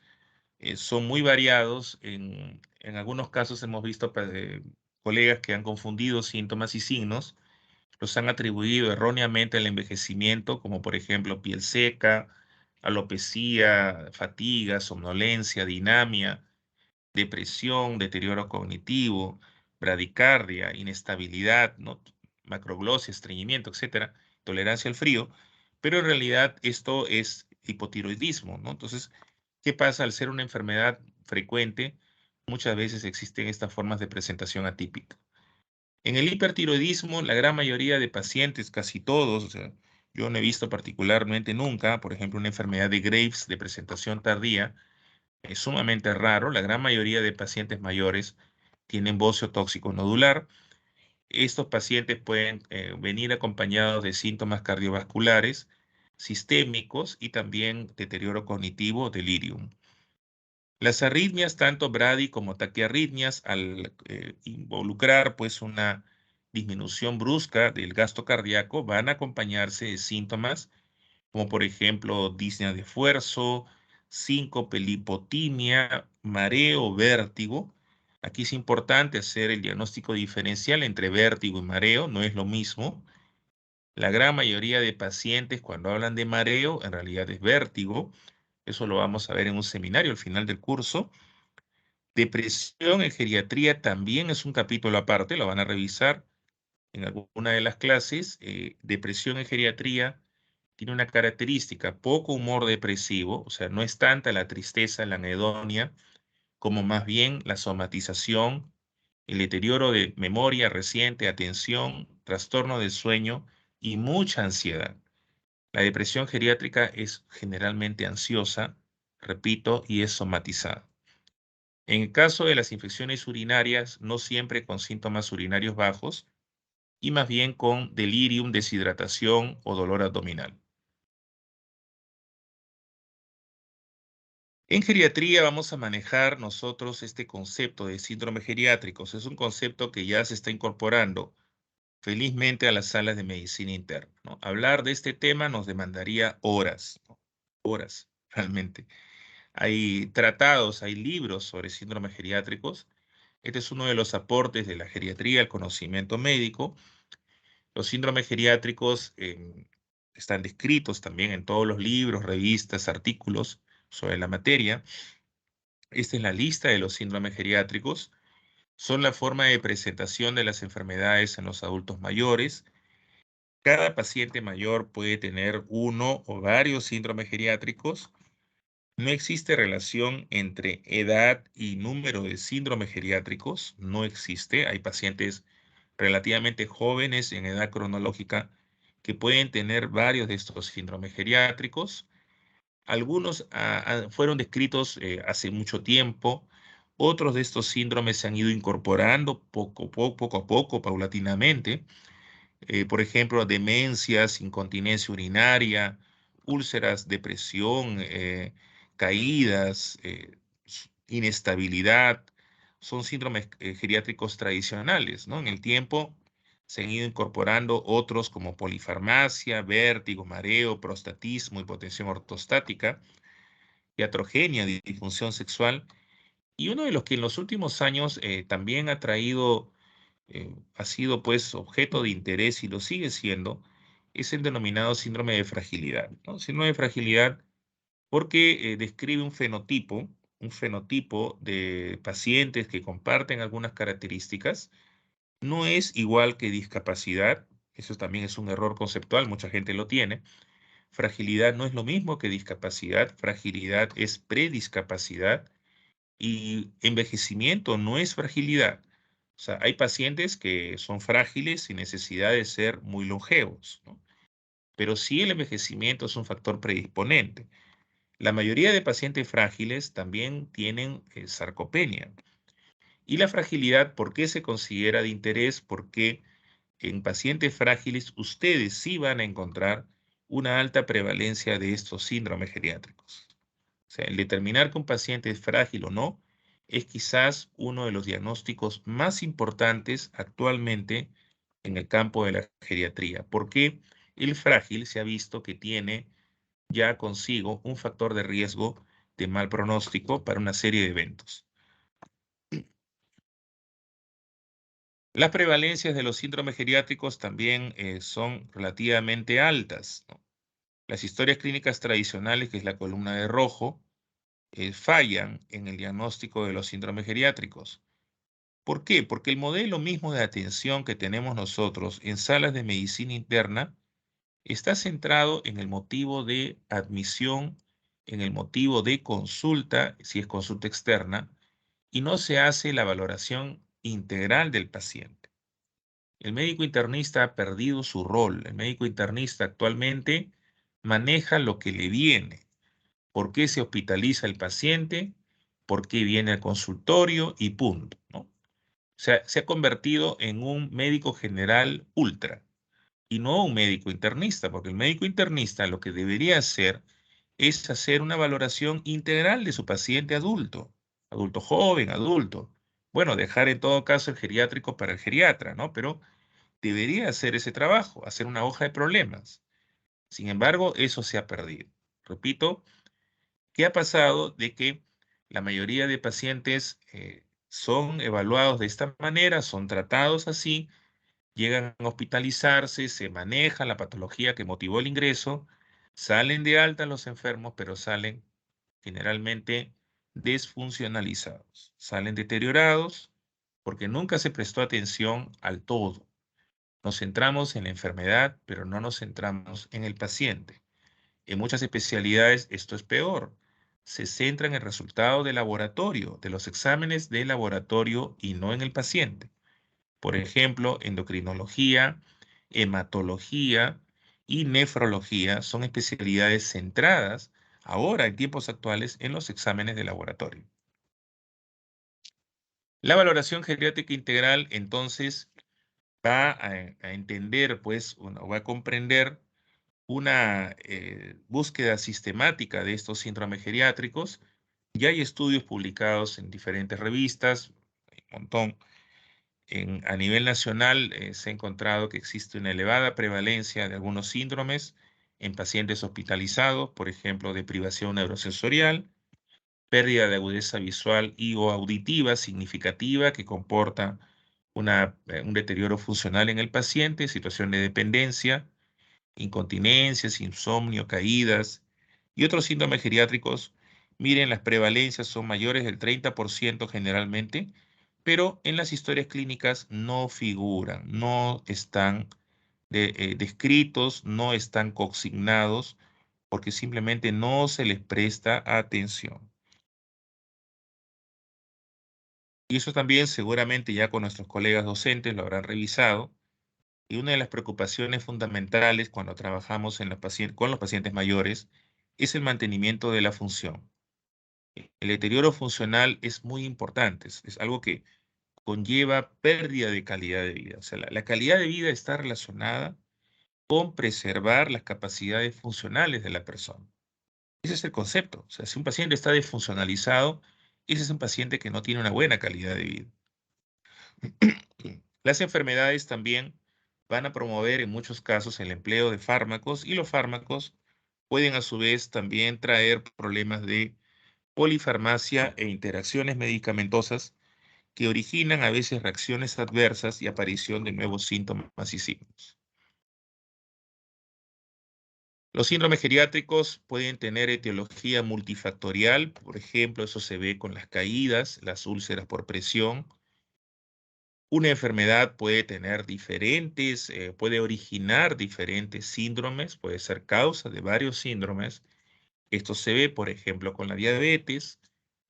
son muy variados. En algunos casos hemos visto colegas que han confundido síntomas y signos, los han atribuido erróneamente al envejecimiento, como por ejemplo piel seca, alopecia, fatiga, somnolencia, dinamia, depresión, deterioro cognitivo, bradicardia, inestabilidad, ¿no? Macroglosia, estreñimiento, etcétera, tolerancia al frío, pero en realidad esto es hipotiroidismo, ¿no? Entonces, ¿qué pasa? Al ser una enfermedad frecuente, muchas veces existen estas formas de presentación atípica. En el hipertiroidismo, la gran mayoría de pacientes, casi todos, o sea, yo no he visto particularmente nunca, por ejemplo, una enfermedad de Graves de presentación tardía, es sumamente raro. La gran mayoría de pacientes mayores tienen bocio tóxico nodular. Estos pacientes pueden venir acompañados de síntomas cardiovasculares, sistémicos y también deterioro cognitivo, delirium. Las arritmias, tanto bradi como taquiarritmias, al involucrar pues una disminución brusca del gasto cardíaco, van a acompañarse de síntomas como por ejemplo disnea de esfuerzo, síncope, lipotimia, mareo, vértigo. Aquí es importante hacer el diagnóstico diferencial entre vértigo y mareo, no es lo mismo. La gran mayoría de pacientes cuando hablan de mareo en realidad es vértigo. Eso lo vamos a ver en un seminario al final del curso. Depresión en geriatría también es un capítulo aparte, lo van a revisar en alguna de las clases. Depresión en geriatría tiene una característica, poco humor depresivo, o sea, no es tanta la tristeza, la anedonia, como más bien la somatización, el deterioro de memoria reciente, atención, trastorno del sueño y mucha ansiedad. La depresión geriátrica es generalmente ansiosa, repito, y es somatizada. En el caso de las infecciones urinarias, no siempre con síntomas urinarios bajos, y más bien con delirium, deshidratación o dolor abdominal. En geriatría vamos a manejar nosotros este concepto de síndrome geriátricos. Es un concepto que ya se está incorporando felizmente a las salas de medicina interna, ¿no? Hablar de este tema nos demandaría horas, ¿no? Horas. realmente. Hay tratados, hay libros sobre síndromes geriátricos. Este es uno de los aportes de la geriatría al conocimiento médico. Los síndromes geriátricos están descritos también en todos los libros, revistas, artículos sobre la materia. Esta es la lista de los síndromes geriátricos. Son la forma de presentación de las enfermedades en los adultos mayores. Cada paciente mayor puede tener uno o varios síndromes geriátricos. No existe relación entre edad y número de síndromes geriátricos. No existe. Hay pacientes relativamente jóvenes en edad cronológica que pueden tener varios de estos síndromes geriátricos. Algunos fueron descritos hace mucho tiempo. Otros de estos síndromes se han ido incorporando poco a poco, paulatinamente. Por ejemplo, demencias, incontinencia urinaria, úlceras, depresión, caídas, inestabilidad, son síndromes geriátricos tradicionales, ¿no? En el tiempo se han ido incorporando otros como polifarmacia, vértigo, mareo, prostatismo, hipotensión ortostática, iatrogenia, disfunción sexual, y uno de los que en los últimos años también ha sido pues objeto de interés y lo sigue siendo, es el denominado síndrome de fragilidad, ¿no? Síndrome de fragilidad porque describe un fenotipo de pacientes que comparten algunas características. No es igual que discapacidad, eso también es un error conceptual, mucha gente lo tiene. Fragilidad no es lo mismo que discapacidad, fragilidad es prediscapacidad y envejecimiento no es fragilidad. O sea, hay pacientes que son frágiles sin necesidad de ser muy longevos, ¿no? Pero sí el envejecimiento es un factor predisponente. La mayoría de pacientes frágiles también tienen sarcopenia. Y la fragilidad, ¿por qué se considera de interés? Porque en pacientes frágiles ustedes sí van a encontrar una alta prevalencia de estos síndromes geriátricos. O sea, el determinar que un paciente es frágil o no es quizás uno de los diagnósticos más importantes actualmente en el campo de la geriatría, porque el frágil se ha visto que tiene ya consigo un factor de riesgo de mal pronóstico para una serie de eventos. Las prevalencias de los síndromes geriátricos también son relativamente altas, ¿no? Las historias clínicas tradicionales, que es la columna de rojo, fallan en el diagnóstico de los síndromes geriátricos. ¿Por qué? Porque el modelo mismo de atención que tenemos nosotros en salas de medicina interna está centrado en el motivo de admisión, en el motivo de consulta, si es consulta externa, y no se hace la valoración integral del paciente. El médico internista ha perdido su rol. El médico internista actualmente maneja lo que le viene. ¿Por qué se hospitaliza el paciente? ¿Por qué viene al consultorio? Y punto, ¿no? O sea, se ha convertido en un médico general ultra y no un médico internista, porque el médico internista lo que debería hacer es hacer una valoración integral de su paciente adulto, adulto joven, adulto. Bueno, dejar en todo caso el geriátrico para el geriatra, ¿no? Pero debería hacer ese trabajo, hacer una hoja de problemas. Sin embargo, eso se ha perdido. Repito, ¿qué ha pasado? De que la mayoría de pacientes son evaluados de esta manera, son tratados así, llegan a hospitalizarse, se maneja la patología que motivó el ingreso, salen de alta los enfermos, pero salen generalmente desfuncionalizados, salen deteriorados porque nunca se prestó atención al todo. Nos centramos en la enfermedad, pero no nos centramos en el paciente. En muchas especialidades esto es peor. Se centra en el resultado de laboratorio, de los exámenes de laboratorio y no en el paciente. Por ejemplo, endocrinología, hematología y nefrología son especialidades centradas ahora en tiempos actuales en los exámenes de laboratorio. La valoración geriátrica integral entonces va a entender, pues, va a comprender una búsqueda sistemática de estos síndromes geriátricos. Ya hay estudios publicados en diferentes revistas, hay un montón. A nivel nacional se ha encontrado que existe una elevada prevalencia de algunos síndromes en pacientes hospitalizados, por ejemplo, de privación neurosensorial, pérdida de agudeza visual y o auditiva significativa que comporta un deterioro funcional en el paciente, situación de dependencia, incontinencias, insomnio, caídas y otros síndromes geriátricos. Miren, las prevalencias son mayores del 30% generalmente, pero en las historias clínicas no figuran, no están descritos, no están consignados, porque simplemente no se les presta atención. Y eso también seguramente ya con nuestros colegas docentes lo habrán revisado. Y una de las preocupaciones fundamentales cuando trabajamos con los pacientes mayores es el mantenimiento de la función. El deterioro funcional es muy importante, es algo que conlleva pérdida de calidad de vida. O sea, la calidad de vida está relacionada con preservar las capacidades funcionales de la persona. Ese es el concepto. O sea, si un paciente está desfuncionalizado, ese es un paciente que no tiene una buena calidad de vida. Las enfermedades también van a promover en muchos casos el empleo de fármacos y los fármacos pueden a su vez también traer problemas de polifarmacia e interacciones medicamentosas que originan a veces reacciones adversas y aparición de nuevos síntomas y signos. Los síndromes geriátricos pueden tener etiología multifactorial, por ejemplo, eso se ve con las caídas, las úlceras por presión. Una enfermedad puede tener puede originar diferentes síndromes, puede ser causa de varios síndromes. Esto se ve, por ejemplo, con la diabetes,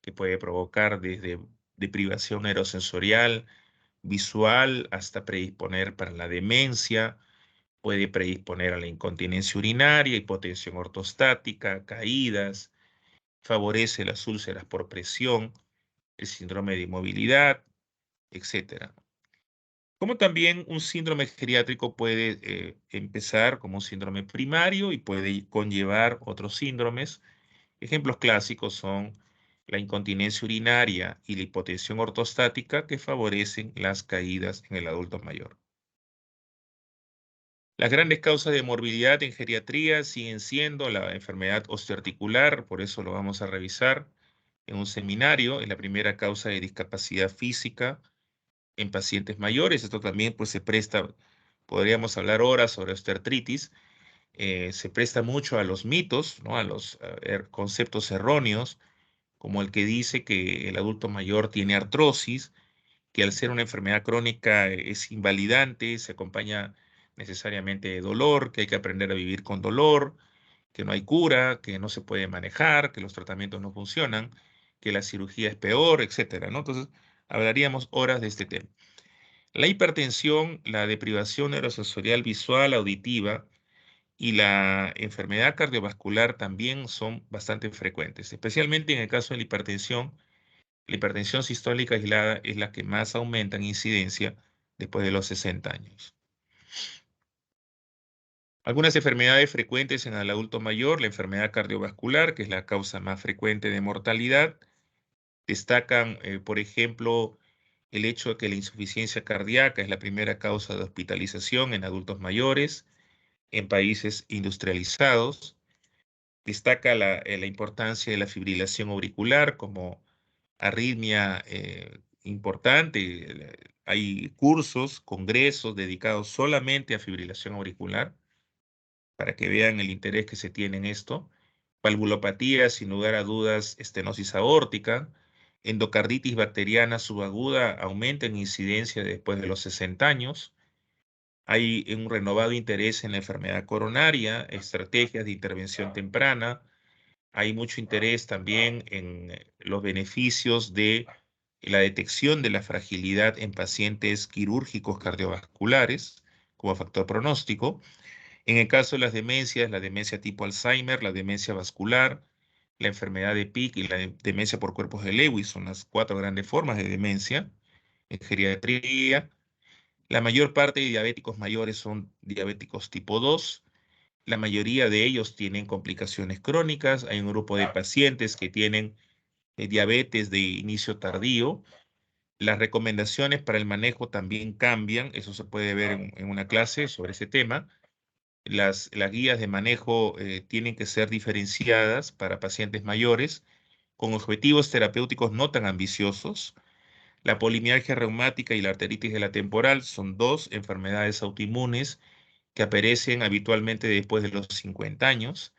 que puede provocar desde deprivación neurosensorial, visual, hasta predisponer para la demencia, puede predisponer a la incontinencia urinaria, hipotensión ortostática, caídas, favorece las úlceras por presión, el síndrome de inmovilidad, etc. Como también un síndrome geriátrico puede empezar como un síndrome primario y puede conllevar otros síndromes. Ejemplos clásicos son la incontinencia urinaria y la hipotensión ortostática que favorecen las caídas en el adulto mayor. Las grandes causas de morbilidad en geriatría siguen siendo la enfermedad osteoarticular, por eso lo vamos a revisar en un seminario. Es la primera causa de discapacidad física en pacientes mayores. Esto también pues se presta, podríamos hablar horas sobre osteoartritis, se presta mucho a los mitos, ¿no? A los conceptos erróneos, como el que dice que el adulto mayor tiene artrosis, que al ser una enfermedad crónica es invalidante, se acompaña necesariamente de dolor, que hay que aprender a vivir con dolor, que no hay cura, que no se puede manejar, que los tratamientos no funcionan, que la cirugía es peor, etcétera, ¿no? Entonces, hablaríamos horas de este tema. La hipertensión, la deprivación neurosensorial visual, auditiva y la enfermedad cardiovascular también son bastante frecuentes, especialmente en el caso de la hipertensión sistólica aislada es la que más aumenta en incidencia después de los 60 años. Algunas enfermedades frecuentes en el adulto mayor, la enfermedad cardiovascular, que es la causa más frecuente de mortalidad, destacan, por ejemplo, el hecho de que la insuficiencia cardíaca es la primera causa de hospitalización en adultos mayores en países industrializados. Destaca la importancia de la fibrilación auricular como arritmia importante. Hay cursos, congresos dedicados solamente a fibrilación auricular para que vean el interés que se tiene en esto. Valvulopatía, sin lugar a dudas, estenosis aórtica, endocarditis bacteriana subaguda aumenta en incidencia después de los 60 años. Hay un renovado interés en la enfermedad coronaria, estrategias de intervención temprana. Hay mucho interés también en los beneficios de la detección de la fragilidad en pacientes quirúrgicos cardiovasculares como factor pronóstico. En el caso de las demencias, la demencia tipo Alzheimer, la demencia vascular, la enfermedad de Pick y la demencia por cuerpos de Lewis son las 4 grandes formas de demencia en geriatría. La mayor parte de diabéticos mayores son diabéticos tipo 2. La mayoría de ellos tienen complicaciones crónicas. Hay un grupo de pacientes que tienen diabetes de inicio tardío. Las recomendaciones para el manejo también cambian. Eso se puede ver en una clase sobre ese tema. Las guías de manejo tienen que ser diferenciadas para pacientes mayores con objetivos terapéuticos no tan ambiciosos. La polimialgia reumática y la arteritis de la temporal son dos enfermedades autoinmunes que aparecen habitualmente después de los 50 años.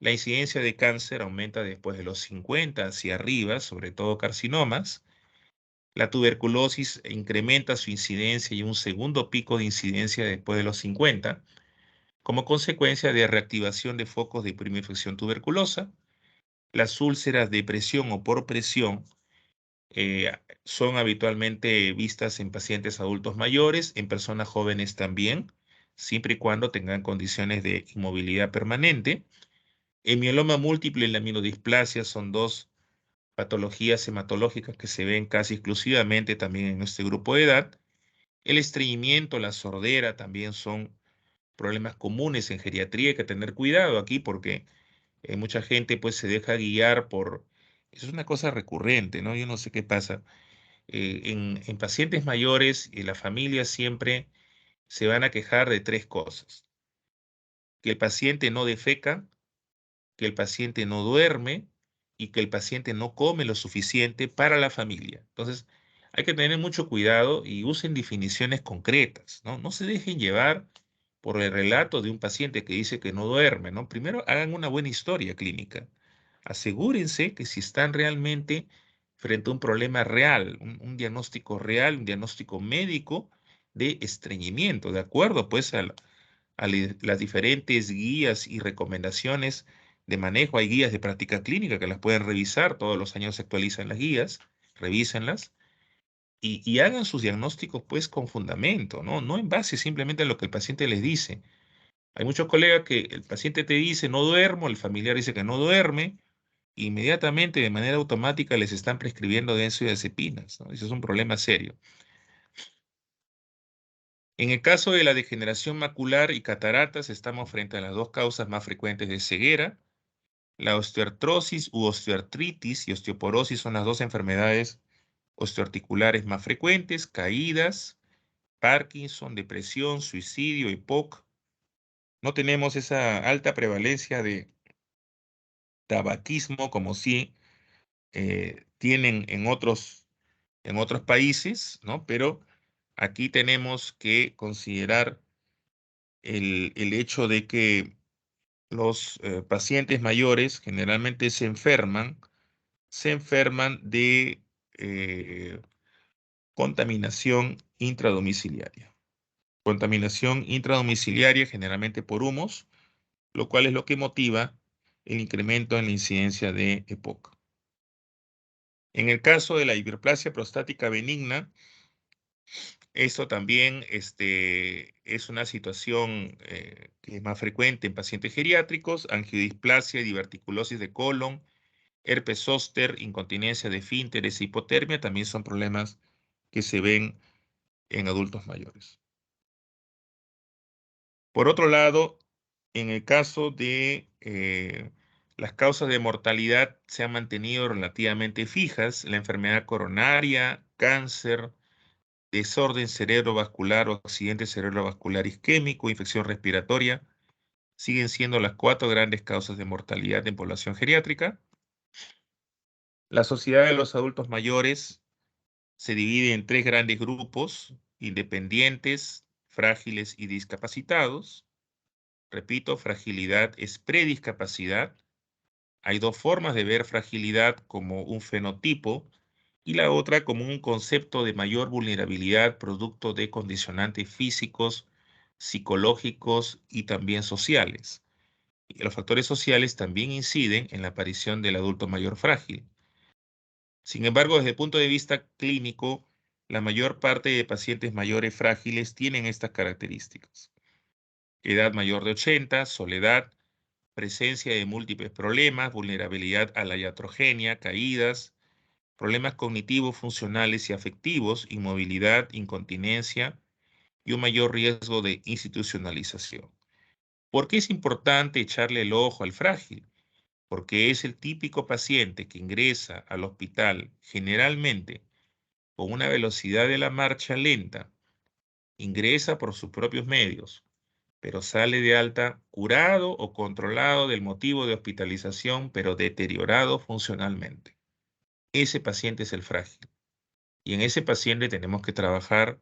La incidencia de cáncer aumenta después de los 50 hacia arriba, sobre todo carcinomas. La tuberculosis incrementa su incidencia y un segundo pico de incidencia después de los 50, como consecuencia de reactivación de focos de primera infección tuberculosa. Las úlceras de presión o por presión son habitualmente vistas en pacientes adultos mayores, en personas jóvenes también, siempre y cuando tengan condiciones de inmovilidad permanente. El mieloma múltiple y la mielodisplasia son dos patologías hematológicas que se ven casi exclusivamente también en este grupo de edad. El estreñimiento, la sordera también son problemas comunes en geriatría. Hay que tener cuidado aquí porque mucha gente pues se deja guiar por... Eso es una cosa recurrente, ¿no? Yo no sé qué pasa. En pacientes mayores y la familia siempre se van a quejar de tres cosas: que el paciente no defeca, que el paciente no duerme y que el paciente no come lo suficiente para la familia. Entonces, hay que tener mucho cuidado y usen definiciones concretas, ¿no? No se dejen llevar por el relato de un paciente que dice que no duerme, ¿no? Primero hagan una buena historia clínica. Asegúrense que si están realmente frente a un problema real, un diagnóstico real, un diagnóstico médico de estreñimiento, de acuerdo pues las diferentes guías y recomendaciones de manejo. Hay guías de práctica clínica que las pueden revisar, todos los años se actualizan las guías, revísenlas y hagan sus diagnósticos pues con fundamento, ¿no? No en base simplemente a lo que el paciente les dice. Hay muchos colegas que el paciente te dice no duermo, el familiar dice que no duerme, inmediatamente de manera automática les están prescribiendo benzodiazepinas, ¿no? Eso es un problema serio. En el caso de la degeneración macular y cataratas, estamos frente a las dos causas más frecuentes de ceguera. La osteoartrosis u osteoartritis y osteoporosis son las dos enfermedades osteoarticulares más frecuentes. Caídas, Parkinson, depresión, suicidio, EPOC. No tenemos esa alta prevalencia de tabaquismo como sí tienen en otros países, ¿no? Pero aquí tenemos que considerar el hecho de que los pacientes mayores generalmente se enferman de contaminación intradomiciliaria. Contaminación intradomiciliaria generalmente por humos, lo cual es lo que motiva el incremento en la incidencia de EPOC. En el caso de la hiperplasia prostática benigna, esto también es una situación que es más frecuente en pacientes geriátricos: angiodisplasia y diverticulosis de colon, herpes zóster, incontinencia de esfínteres, hipotermia, también son problemas que se ven en adultos mayores. Por otro lado, en el caso de las causas de mortalidad se han mantenido relativamente fijas: la enfermedad coronaria, cáncer, desorden cerebrovascular o accidente cerebrovascular isquémico, infección respiratoria, siguen siendo las 4 grandes causas de mortalidad en población geriátrica. La sociedad de los adultos mayores se divide en 3 grandes grupos: independientes, frágiles y discapacitados. Repito, fragilidad es prediscapacidad. Hay 2 formas de ver fragilidad: como un fenotipo y la otra como un concepto de mayor vulnerabilidad producto de condicionantes físicos, psicológicos y también sociales. Y los factores sociales también inciden en la aparición del adulto mayor frágil. Sin embargo, desde el punto de vista clínico, la mayor parte de pacientes mayores frágiles tienen estas características: edad mayor de 80, soledad, presencia de múltiples problemas, vulnerabilidad a la iatrogenia, caídas, problemas cognitivos, funcionales y afectivos, inmovilidad, incontinencia y un mayor riesgo de institucionalización. ¿Por qué es importante echarle el ojo al frágil? Porque es el típico paciente que ingresa al hospital generalmente con una velocidad de la marcha lenta, ingresa por sus propios medios, pero sale de alta curado o controlado del motivo de hospitalización, pero deteriorado funcionalmente. Ese paciente es el frágil. Y en ese paciente tenemos que trabajar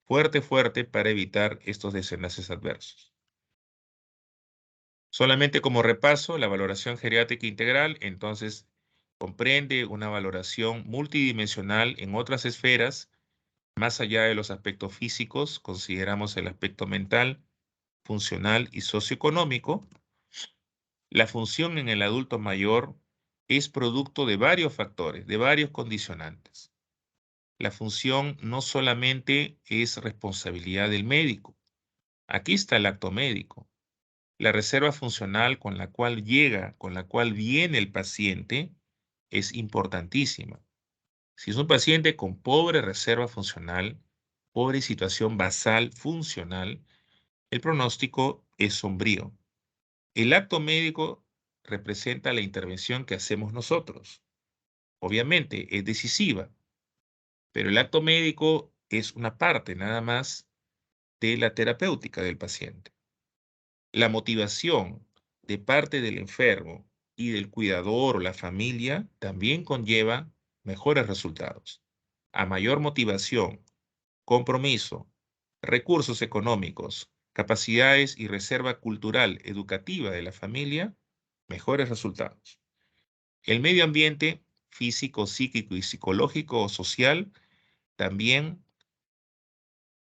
fuerte para evitar estos desenlaces adversos. Solamente como repaso, la valoración geriátrica integral, entonces, comprende una valoración multidimensional en otras esferas. Más allá de los aspectos físicos, consideramos el aspecto mental, funcional y socioeconómico. La función en el adulto mayor es producto de varios factores, de varios condicionantes. La función no solamente es responsabilidad del médico. Aquí está el acto médico. La reserva funcional con la cual llega, con la cual viene el paciente, es importantísima. Si es un paciente con pobre reserva funcional, pobre situación basal funcional, el pronóstico es sombrío. El acto médico representa la intervención que hacemos nosotros. Obviamente es decisiva, pero el acto médico es una parte nada más de la terapéutica del paciente. La motivación de parte del enfermo y del cuidador o la familia también conlleva mejores resultados. A mayor motivación, compromiso, recursos económicos, capacidades y reserva cultural educativa de la familia, mejores resultados. El medio ambiente físico, psíquico y psicológico o social también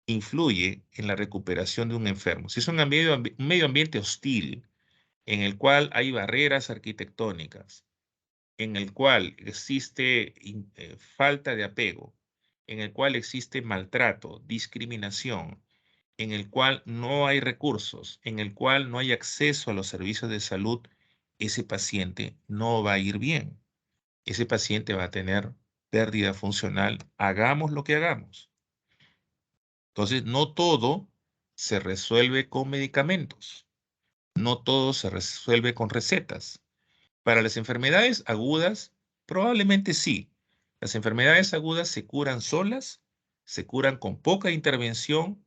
influye en la recuperación de un enfermo. Si es un medio ambiente hostil, en el cual hay barreras arquitectónicas, en el cual existe falta de apego, en el cual existe maltrato, discriminación, en el cual no hay recursos, en el cual no hay acceso a los servicios de salud, ese paciente no va a ir bien. Ese paciente va a tener pérdida funcional, hagamos lo que hagamos. Entonces, no todo se resuelve con medicamentos, no todo se resuelve con recetas. Para las enfermedades agudas, probablemente sí. Las enfermedades agudas se curan solas, se curan con poca intervención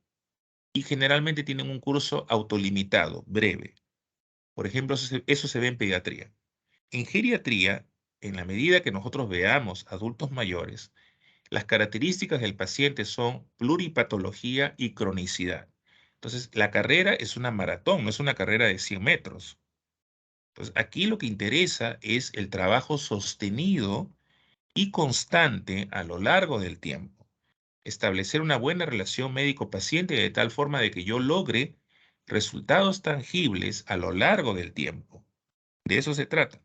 y generalmente tienen un curso autolimitado, breve. Por ejemplo, eso se ve en pediatría. En geriatría, en la medida que nosotros veamos adultos mayores, las características del paciente son pluripatología y cronicidad. Entonces, la carrera es una maratón, no es una carrera de 100 metros. Entonces, aquí lo que interesa es el trabajo sostenido y constante a lo largo del tiempo. Establecer una buena relación médico-paciente de tal forma de que yo logre resultados tangibles a lo largo del tiempo. De eso se trata.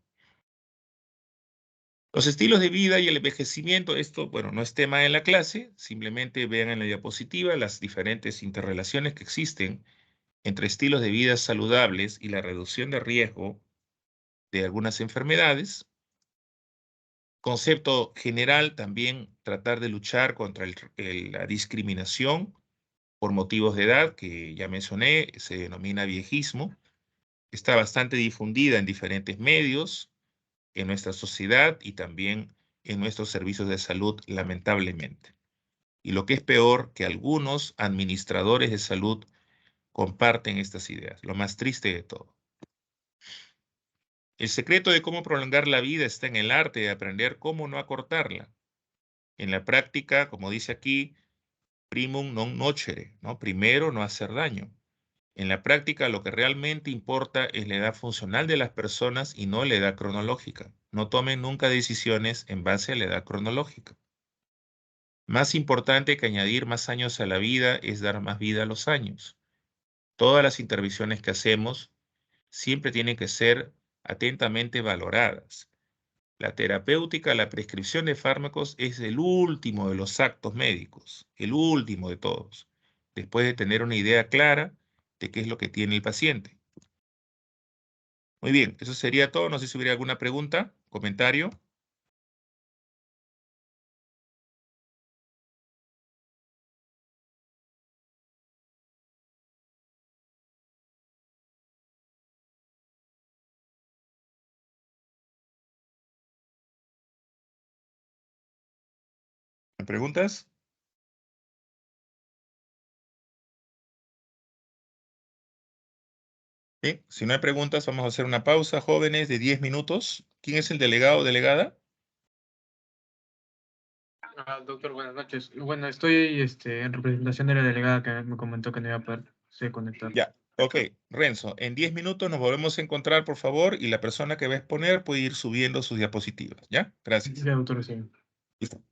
Los estilos de vida y el envejecimiento, esto, bueno, no es tema en la clase, simplemente vean en la diapositiva las diferentes interrelaciones que existen entre estilos de vida saludables y la reducción de riesgo de algunas enfermedades. Concepto general, también tratar de luchar contra la discriminación por motivos de edad, que ya mencioné, se denomina viejismo. Está bastante difundida en diferentes medios, en nuestra sociedad y también en nuestros servicios de salud, lamentablemente. Y lo que es peor, que algunos administradores de salud comparten estas ideas, lo más triste de todo. El secreto de cómo prolongar la vida está en el arte de aprender cómo no acortarla. En la práctica, como dice aquí, primum non nocere, ¿no? Primero, no hacer daño. En la práctica, lo que realmente importa es la edad funcional de las personas y no la edad cronológica. No tomen nunca decisiones en base a la edad cronológica. Más importante que añadir más años a la vida es dar más vida a los años. Todas las intervenciones que hacemos siempre tienen que ser atentamente valoradas. La terapéutica, la prescripción de fármacos es el último de los actos médicos, el último de todos, después de tener una idea clara de qué es lo que tiene el paciente. Muy bien, eso sería todo. No sé si hubiera alguna pregunta, comentario. ¿Me preguntas? Bien, si no hay preguntas, vamos a hacer una pausa, jóvenes, de 10 minutos. ¿Quién es el delegado o delegada? Doctor, buenas noches. Bueno, estoy en representación de la delegada que me comentó que no iba a poder conectar. Ya, ok. Renzo, en 10 minutos nos volvemos a encontrar, por favor, y la persona que va a exponer puede ir subiendo sus diapositivas. ¿Ya? Gracias. Ya, doctor, sí. Listo.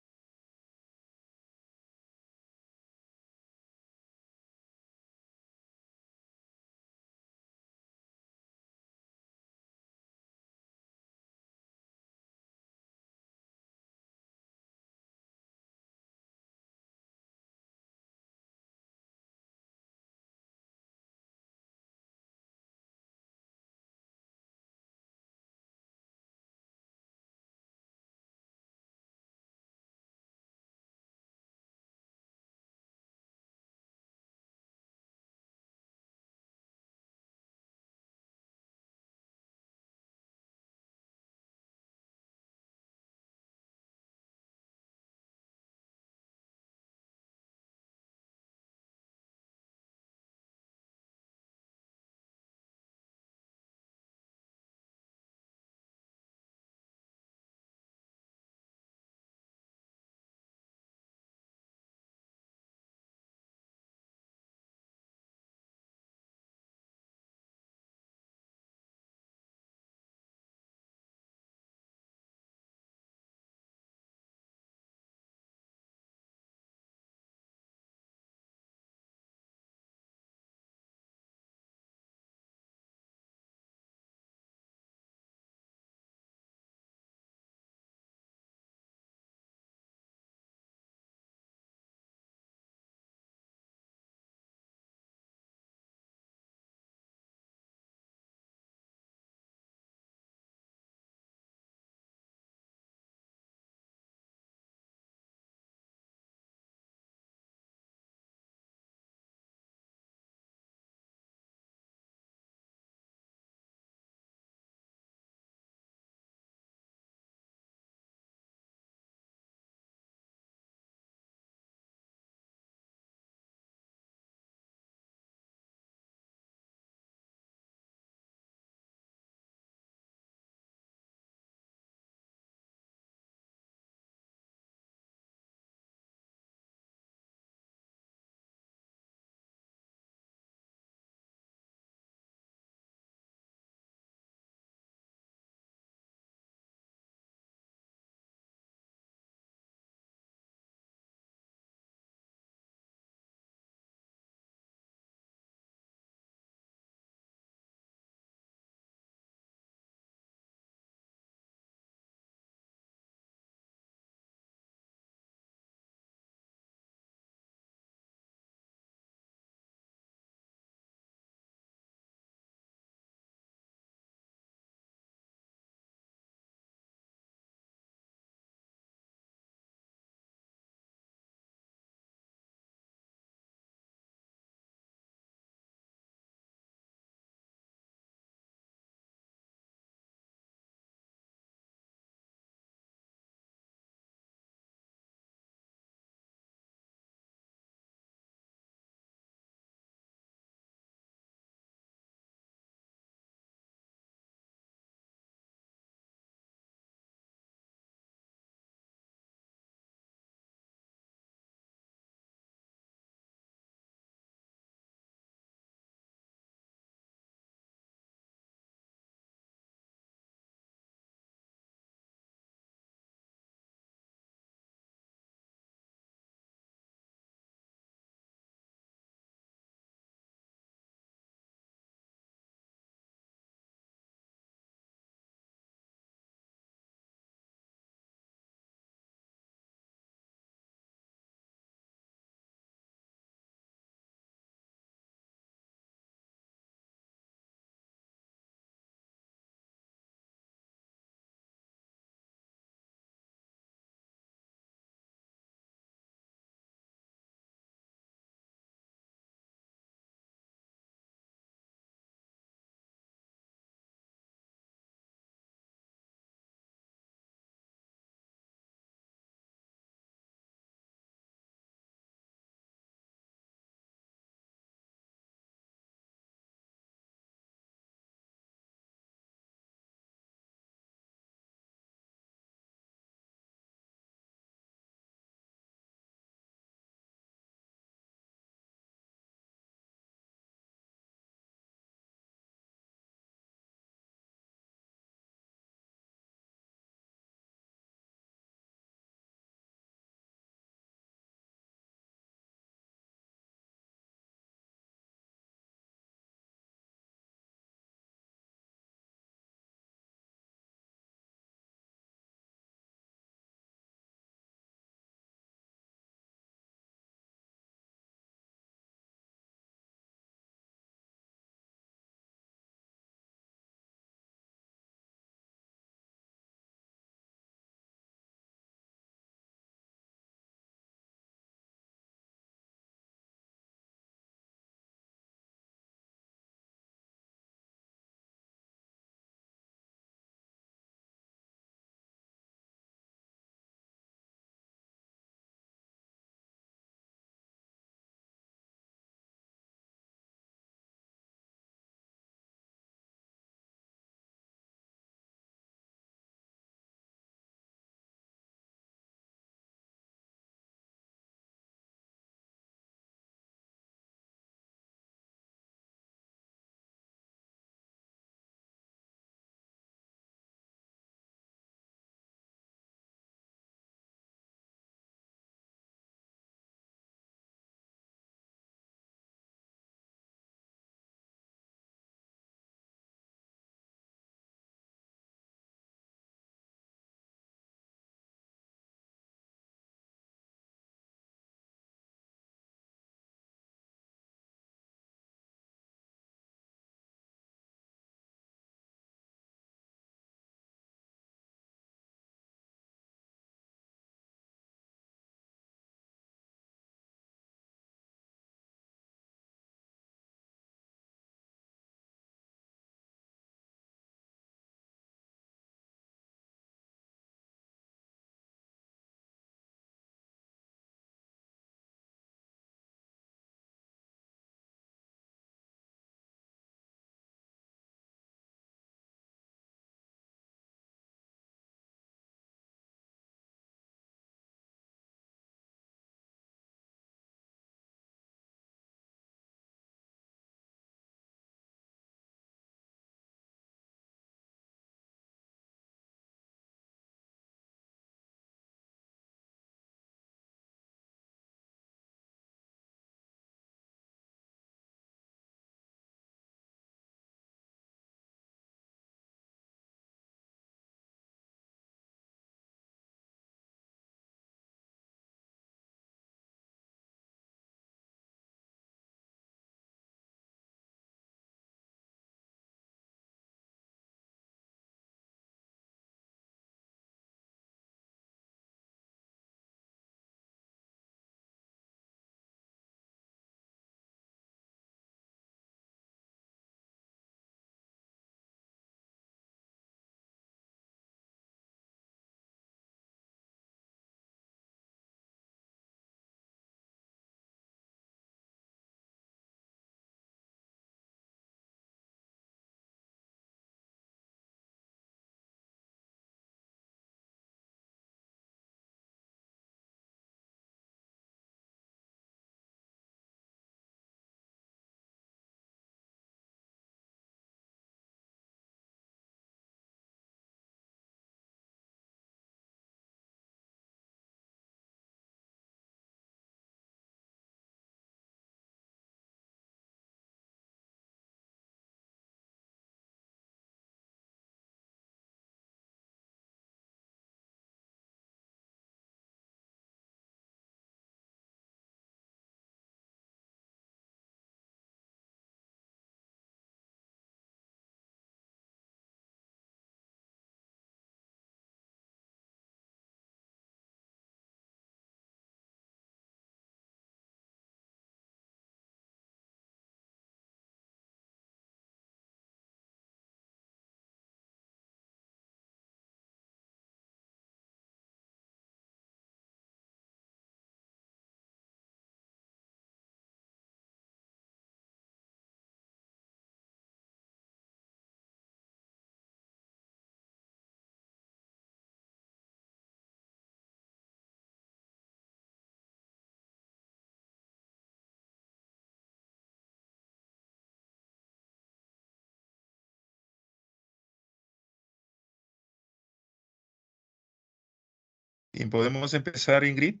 Bien, ¿podemos empezar, Ingrid?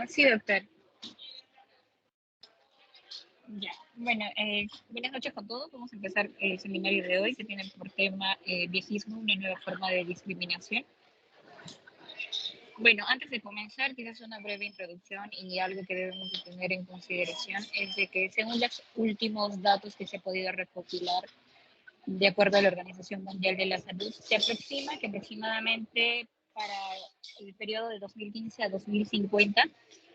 Sí, doctor. Ya. Bueno, buenas noches con todos. Vamos a empezar el seminario de hoy que tiene por tema viejismo, una nueva forma de discriminación. Bueno, antes de comenzar, quizás una breve introducción y algo que debemos de tener en consideración es de que según los últimos datos que se ha podido recopilar de acuerdo a la Organización Mundial de la Salud, se aproxima que aproximadamente para el periodo de 2015 a 2050,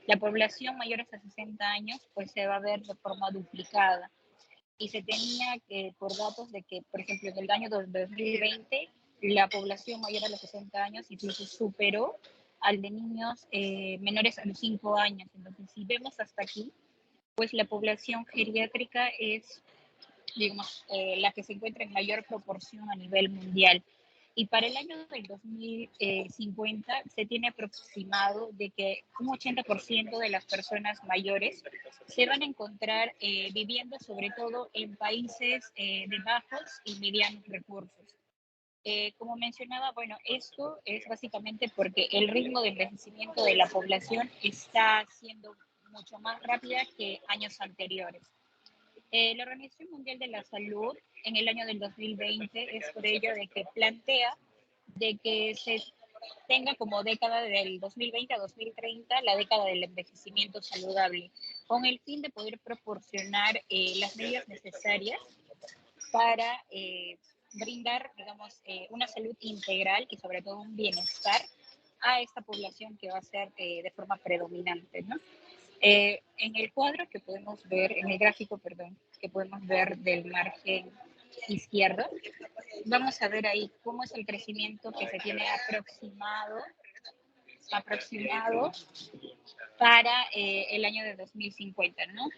la población mayor hasta 60 años pues se va a ver de forma duplicada. Y se tenía que, por datos de que, por ejemplo, en el año 2020, la población mayor a los 60 años incluso superó al de niños menores a los 5 años. Entonces, si vemos hasta aquí, pues la población geriátrica es, digamos, la que se encuentra en mayor proporción a nivel mundial. Y para el año del 2050 se tiene aproximado de que un 80% de las personas mayores se van a encontrar viviendo sobre todo en países de bajos y medianos recursos. Como mencionaba, bueno, esto es básicamente porque el ritmo de envejecimiento de la población está siendo mucho más rápida que años anteriores. La Organización Mundial de la Salud en el año del 2020 es por ello de que plantea de que se tenga como década del 2020 a 2030 la década del envejecimiento saludable, con el fin de poder proporcionar las medidas necesarias para brindar, digamos, una salud integral y sobre todo un bienestar a esta población que va a ser de forma predominante, ¿no? En el cuadro que podemos ver, en el gráfico, perdón, que podemos ver del margen izquierdo, vamos a ver ahí cómo es el crecimiento que se tiene aproximado para el año de 2050, ¿no?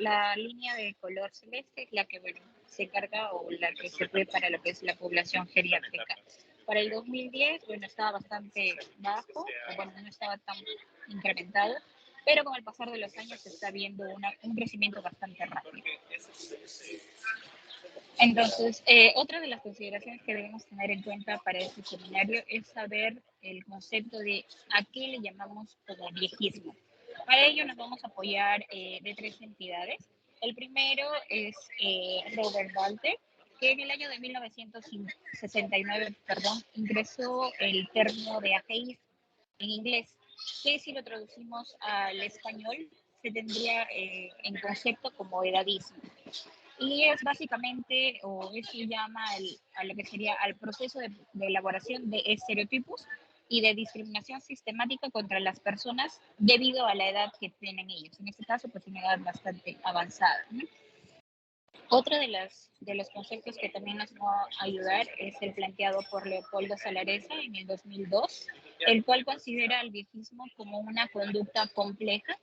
La línea de color celeste es la que, bueno, se carga o la que se ve para lo que es la población geriátrica. Para el 2010, bueno, estaba bastante bajo, o bueno, no estaba tan incrementado, pero con el pasar de los años se está viendo un crecimiento bastante rápido. Entonces, otra de las consideraciones que debemos tener en cuenta para este seminario es saber el concepto de a qué le llamamos como viejismo. Para ello nos vamos a apoyar de tres entidades. El primero es Robert Walter, que en el año de 1969, ingresó el término de ageísmo en inglés, que si lo traducimos al español se tendría en concepto como edadismo. Y es básicamente, o eso llama a lo que sería al proceso de elaboración de estereotipos y de discriminación sistemática contra las personas debido a la edad que tienen ellos. En este caso, pues una edad bastante avanzada, ¿no? Otro de los conceptos que también nos va a ayudar es el planteado por Leopoldo Salaresa en el 2002, el cual considera al viejismo como una conducta compleja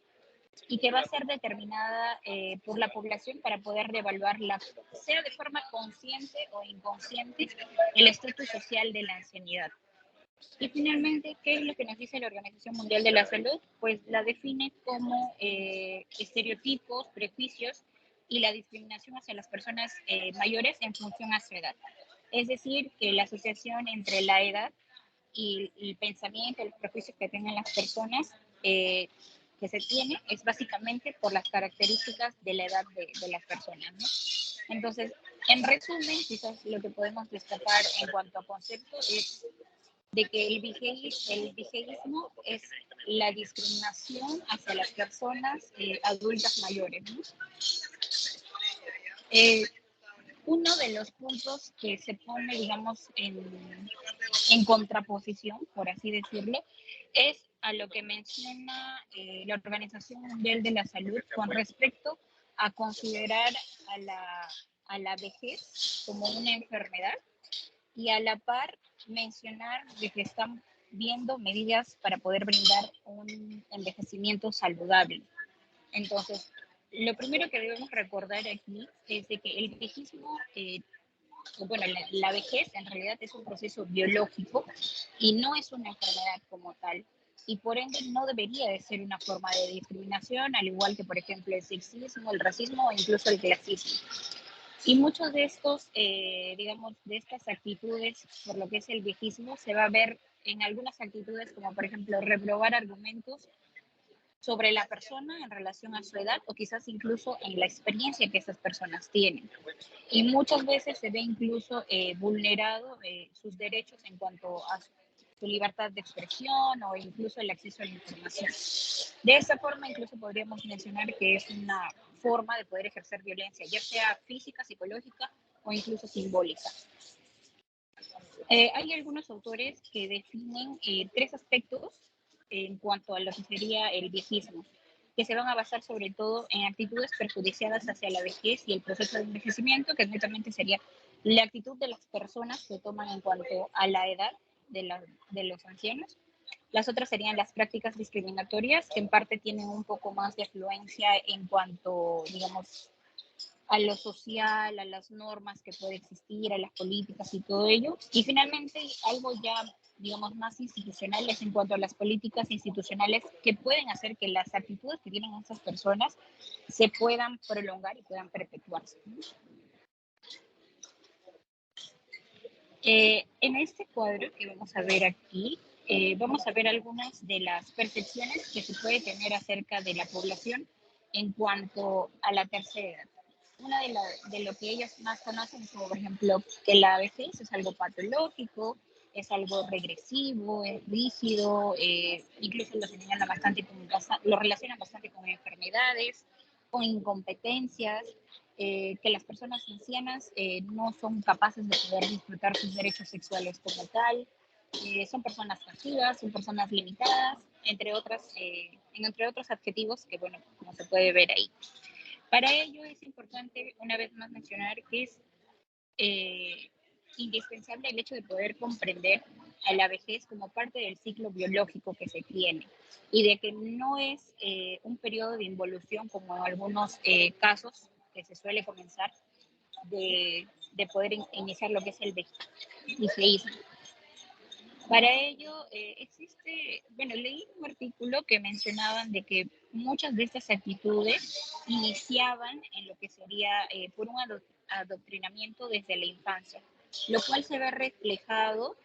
y que va a ser determinada por la población para poder devaluarla, sea de forma consciente o inconsciente, el estatus social de la ancianidad. Y finalmente, ¿qué es lo que nos dice la Organización Mundial de la Salud? Pues la define como estereotipos, prejuicios y la discriminación hacia las personas mayores en función a su edad. Es decir, que la asociación entre la edad y el pensamiento, los prejuicios que tengan las personas que se tiene es básicamente por las características de la edad de las personas, ¿no? Entonces, en resumen, quizás lo que podemos destapar en cuanto a concepto es de que el viejismo es la discriminación hacia las personas adultas mayores, ¿no? Uno de los puntos que se pone, digamos, en contraposición, por así decirlo, es a lo que menciona la Organización Mundial de la Salud con respecto a considerar a la vejez como una enfermedad y a la par mencionar de que están viendo medidas para poder brindar un envejecimiento saludable. Entonces, lo primero que debemos recordar aquí es de que el viejismo, bueno, la vejez en realidad es un proceso biológico y no es una enfermedad como tal, y por ende no debería de ser una forma de discriminación, al igual que por ejemplo el sexismo, el racismo o incluso el clasismo. Y muchos de estos, digamos, de estas actitudes, por lo que es el viejismo, se va a ver en algunas actitudes como por ejemplo reprobar argumentos sobre la persona en relación a su edad o quizás incluso en la experiencia que esas personas tienen. Y muchas veces se ve incluso vulnerado sus derechos en cuanto a su libertad de expresión o incluso el acceso a la información. De esa forma incluso podríamos mencionar que es una forma de poder ejercer violencia, ya sea física, psicológica o incluso simbólica. Hay algunos autores que definen tres aspectos en cuanto a lo que sería el viejismo, que se van a basar sobre todo en actitudes perjudiciadas hacia la vejez y el proceso de envejecimiento, que netamente sería la actitud de las personas que toman en cuanto a la edad de los ancianos. Las otras serían las prácticas discriminatorias, que en parte tienen un poco más de afluencia en cuanto, digamos, a lo social, a las normas que puede existir, a las políticas y todo ello. Y finalmente algo ya, digamos, más institucionales en cuanto a las políticas institucionales que pueden hacer que las actitudes que tienen esas personas se puedan prolongar y puedan perpetuarse. En este cuadro que vamos a ver aquí, vamos a ver algunas de las percepciones que se puede tener acerca de la población en cuanto a la tercera edad. Una de lo que ellos más conocen es, como por ejemplo, que la vejez es algo patológico, es algo regresivo, es rígido, incluso lo señalan bastante lo relacionan bastante con enfermedades, con incompetencias, que las personas ancianas no son capaces de poder disfrutar sus derechos sexuales como tal, son personas pasivas, son personas limitadas, entre otros adjetivos que, bueno, como se puede ver ahí. Para ello es importante, una vez más, mencionar que es indispensable el hecho de poder comprender a la vejez como parte del ciclo biológico que se tiene y de que no es un periodo de involución como en algunos casos que se suele comenzar de poder iniciar lo que es el viejismo. Para ello leí un artículo que mencionaban de que muchas de estas actitudes iniciaban en lo que sería por un adoctrinamiento desde la infancia, lo cual se ve reflejado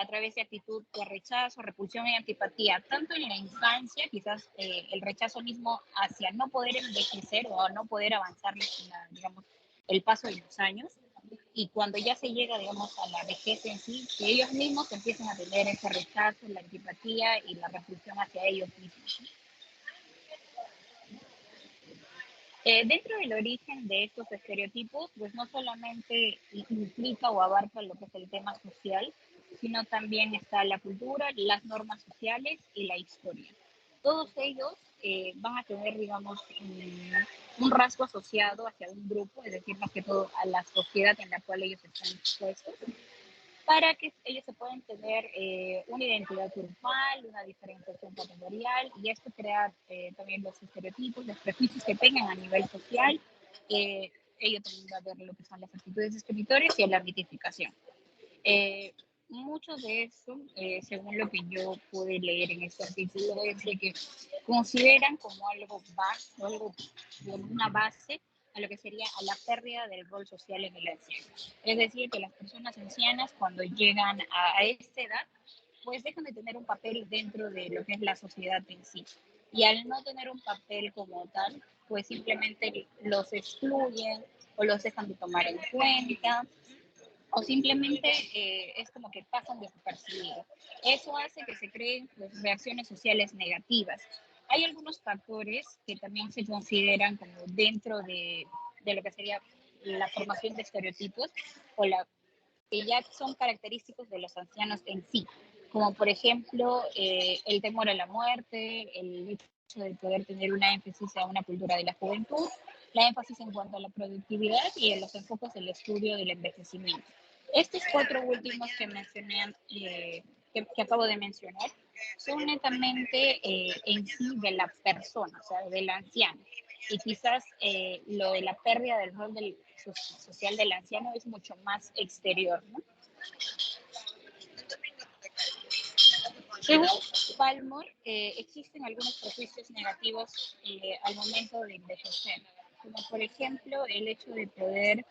a través de actitud de rechazo, repulsión y antipatía, tanto en la infancia, quizás el rechazo mismo hacia no poder envejecer o no poder avanzar, digamos, el paso de los años, y cuando ya se llega, digamos, a la vejez en sí, que ellos mismos empiezan a tener ese rechazo, la antipatía y la repulsión hacia ellos mismos. Dentro del origen de estos estereotipos, pues no solamente implica o abarca lo que es el tema social, sino también está la cultura, las normas sociales y la historia. Todos ellos van a tener, digamos, un rasgo asociado hacia un grupo, es decir, más que todo a la sociedad en la cual ellos están expuestos, para que ellos se puedan tener una identidad grupal, una diferenciación categorial, y esto crea también los estereotipos, los prejuicios que tengan a nivel social. Ello también va a ver lo que son las actitudes discriminatorias y la mitificación. Mucho de eso, según lo que yo pude leer en este artículo, es de que consideran como algo básico, algo como una base a lo que sería a la pérdida del rol social en el anciano. Es decir, que las personas ancianas cuando llegan a esta edad, pues dejan de tener un papel dentro de lo que es la sociedad en sí. Y al no tener un papel como tal, pues simplemente los excluyen o los dejan de tomar en cuenta, o simplemente es como que pasan desapercibidos. Eso hace que se creen pues, reacciones sociales negativas. Hay algunos factores que también se consideran como dentro de lo que sería la formación de estereotipos o que ya son característicos de los ancianos en sí, como por ejemplo el temor a la muerte, el hecho de poder tener una énfasis a una cultura de la juventud, la énfasis en cuanto a la productividad y en los enfoques del estudio del envejecimiento. Estos cuatro últimos que mencioné, que acabo de mencionar, son netamente en sí de la persona, o sea, del anciano. Y quizás lo de la pérdida del rol social del anciano es mucho más exterior, ¿no? Según Palmer, existen algunos prejuicios negativos al momento de envejecer, como por ejemplo el hecho de poder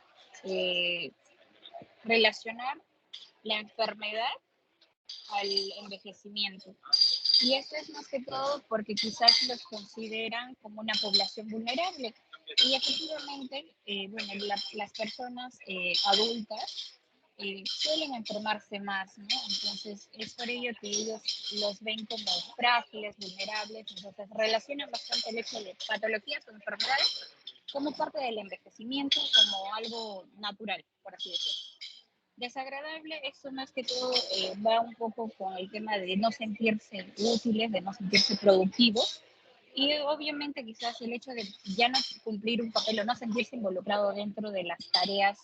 relacionar la enfermedad al envejecimiento. Y esto es más que todo porque quizás los consideran como una población vulnerable. Y efectivamente, bueno, las personas adultas suelen enfermarse más, ¿no? Entonces, es por ello que ellos los ven como frágiles, vulnerables, entonces relacionan bastante el hecho de patologías o enfermedades como parte del envejecimiento, como algo natural, por así decirlo. Desagradable, esto más que todo va un poco con el tema de no sentirse útiles, de no sentirse productivos, y obviamente quizás el hecho de ya no cumplir un papel o no sentirse involucrado dentro de las tareas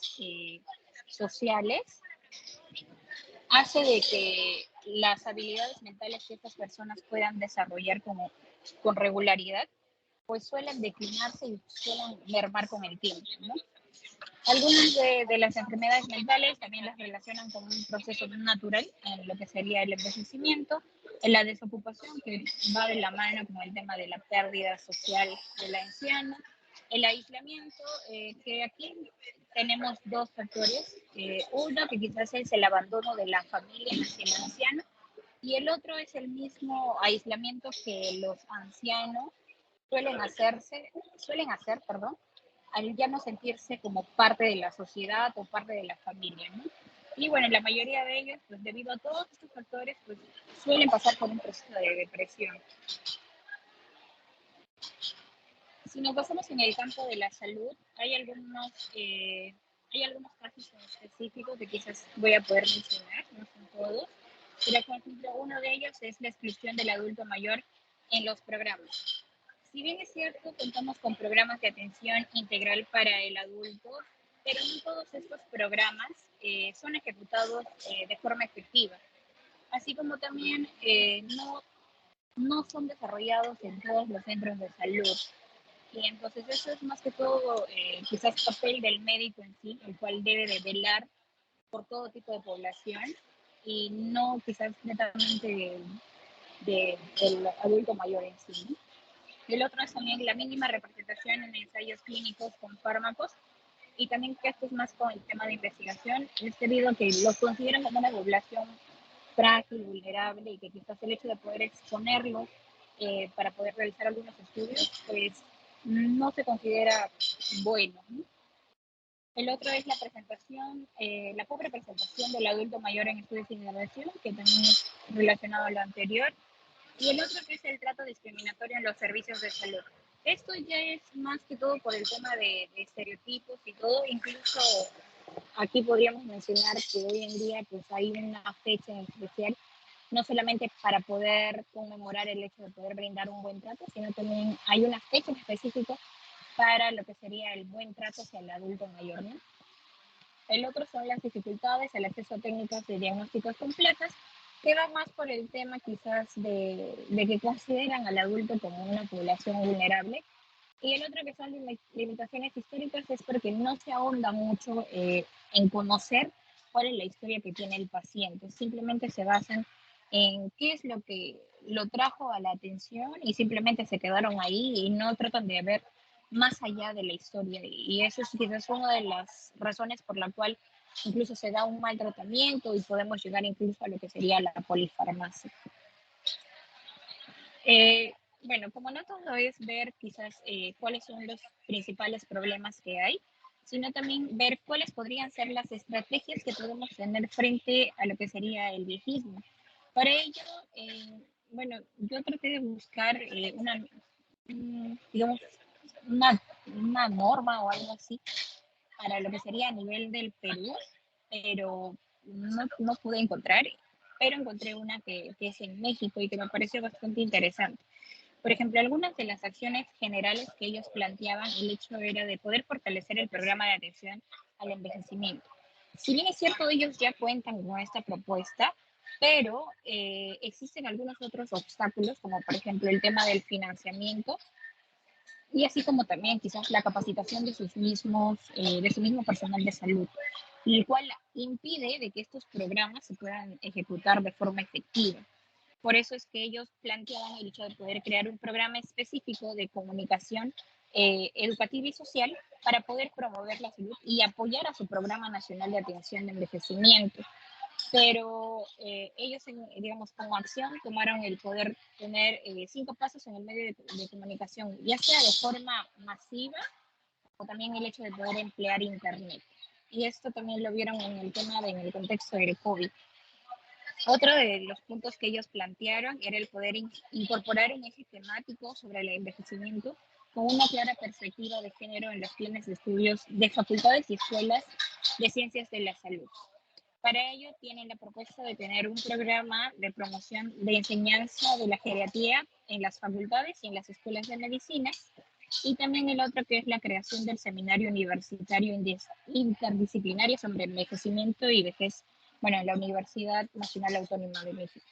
sociales hace de que las habilidades mentales que estas personas puedan desarrollar con regularidad, pues suelen declinarse y suelen mermar con el tiempo, ¿no? Algunas de las enfermedades mentales también las relacionan con un proceso natural en lo que sería el envejecimiento, en la desocupación, que va de la mano con el tema de la pérdida social del anciano, el aislamiento, que aquí tenemos dos factores. Uno, que quizás es el abandono de la familia hacia el anciano, y el otro es el mismo aislamiento que los ancianos suelen hacer, perdón, al ya no sentirse como parte de la sociedad o parte de la familia, ¿no? Y bueno, la mayoría de ellos, pues debido a todos estos factores, pues suelen pasar por un proceso de depresión. Si nos basamos en el campo de la salud, hay algunos casos en específico que quizás voy a poder mencionar, no son todos, pero por ejemplo, uno de ellos es la exclusión del adulto mayor en los programas. Si bien es cierto, contamos con programas de atención integral para el adulto, pero no todos estos programas son ejecutados de forma efectiva, así como también no son desarrollados en todos los centros de salud. Y entonces eso es más que todo quizás papel del médico en sí, el cual debe de velar por todo tipo de población y no quizás netamente del adulto mayor en sí, ¿no? El otro es también la mínima representación en ensayos clínicos con fármacos, y también que esto es más con el tema de investigación, es debido a que los consideran como una población frágil, vulnerable, y que quizás el hecho de poder exponerlo para poder realizar algunos estudios, pues no se considera bueno, ¿no? El otro es la presentación, la pobre presentación del adulto mayor en estudios de innovación, que también es relacionado a lo anterior. Y el otro que es el trato discriminatorio en los servicios de salud. Esto ya es más que todo por el tema de estereotipos y todo. Incluso aquí podríamos mencionar que hoy en día pues hay una fecha en especial, no solamente para poder conmemorar el hecho de poder brindar un buen trato, sino también hay una fecha en específico para lo que sería el buen trato hacia el adulto mayor, ¿no? El otro son las dificultades, el acceso a técnicas de diagnósticos completas, que va más por el tema quizás de que consideran al adulto como una población vulnerable. Y el otro que son limitaciones históricas es porque no se ahonda mucho en conocer cuál es la historia que tiene el paciente. Simplemente se basan en qué es lo que lo trajo a la atención y simplemente se quedaron ahí y no tratan de ver más allá de la historia. Y eso es quizás una de las razones por la cual incluso se da un mal tratamiento y podemos llegar incluso a lo que sería la polifarmacia. Bueno, como no todo es ver quizás cuáles son los principales problemas que hay, sino también ver cuáles podrían ser las estrategias que podemos tener frente a lo que sería el viejismo. Para ello, bueno, yo traté de buscar digamos, una norma o algo así para lo que sería a nivel del Perú, pero no pude encontrar, pero encontré una que es en México y que me pareció bastante interesante. Por ejemplo, algunas de las acciones generales que ellos planteaban, el hecho era de poder fortalecer el programa de atención al envejecimiento. Si bien es cierto, ellos ya cuentan con esta propuesta, pero existen algunos otros obstáculos, como por ejemplo el tema del financiamiento, y así como también quizás la capacitación de de su mismo personal de salud, el cual impide de que estos programas se puedan ejecutar de forma efectiva. Por eso es que ellos planteaban el hecho de poder crear un programa específico de comunicación educativa y social para poder promover la salud y apoyar a su programa nacional de atención de envejecimiento. Pero ellos, digamos, como acción tomaron el poder tener 5 pasos en el medio de comunicación, ya sea de forma masiva o también el hecho de poder emplear Internet. Y esto también lo vieron en el tema, en el contexto del COVID. Otro de los puntos que ellos plantearon era el poder incorporar un eje temático sobre el envejecimiento con una clara perspectiva de género en los planes de estudios de facultades y escuelas de ciencias de la salud. Para ello tienen la propuesta de tener un programa de promoción de enseñanza de la geriatría en las facultades y en las escuelas de medicina, y también el otro que es la creación del seminario universitario interdisciplinario sobre envejecimiento y vejez, bueno, en la Universidad Nacional Autónoma de México.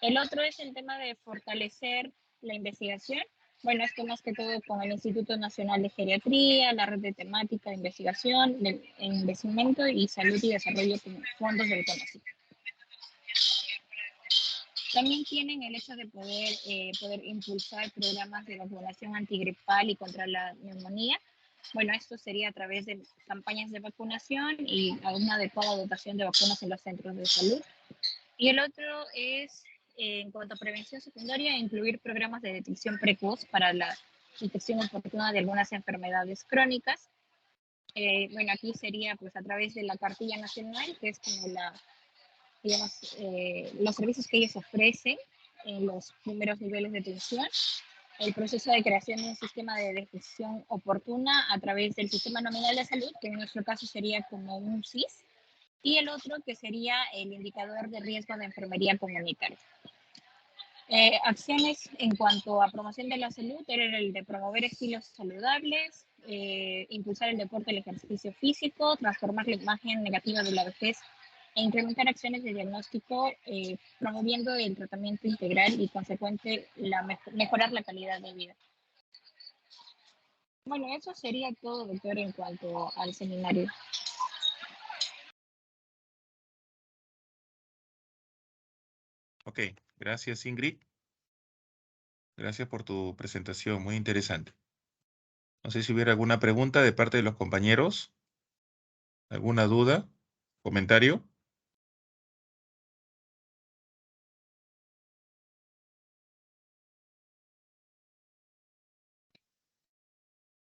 El otro es el tema de fortalecer la investigación. Bueno, esto más que todo con el Instituto Nacional de Geriatría, la red de temática de investigación, de envejecimiento y salud y desarrollo con fondos del CONACYT. También tienen el hecho de poder impulsar programas de vacunación antigripal y contra la neumonía. Bueno, esto sería a través de campañas de vacunación y una adecuada dotación de vacunas en los centros de salud. Y el otro es, en cuanto a prevención secundaria, incluir programas de detección precoz para la detección oportuna de algunas enfermedades crónicas. Bueno, aquí sería pues a través de la cartilla nacional, que es como digamos, los servicios que ellos ofrecen en los primeros niveles de atención, el proceso de creación de un sistema de detección oportuna a través del Sistema Nominal de Salud, que en nuestro caso sería como un SIS, y el otro que sería el indicador de riesgo de enfermería comunitaria. Acciones en cuanto a promoción de la salud era el de promover estilos saludables, impulsar el deporte y el ejercicio físico, transformar la imagen negativa de la vejez e incrementar acciones de diagnóstico, promoviendo el tratamiento integral y consecuente mejorar la calidad de vida. Bueno, eso sería todo, doctor, en cuanto al seminario. Ok, gracias Ingrid. Gracias por tu presentación, muy interesante. No sé si hubiera alguna pregunta de parte de los compañeros. ¿Alguna duda? ¿Comentario?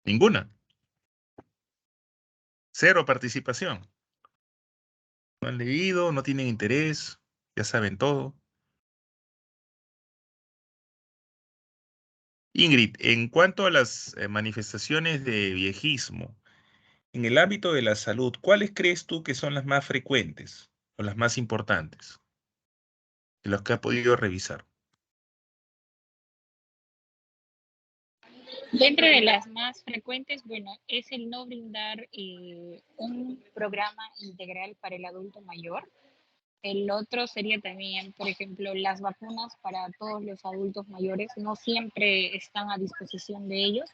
Ninguna. Cero participación. No han leído, no tienen interés, ya saben todo. Ingrid, en cuanto a las manifestaciones de viejismo, en el ámbito de la salud, ¿cuáles crees tú que son las más frecuentes o las más importantes de los que has podido revisar? Dentro de las más frecuentes, bueno, es el no brindar un programa integral para el adulto mayor. El otro sería también, por ejemplo, las vacunas para todos los adultos mayores no siempre están a disposición de ellos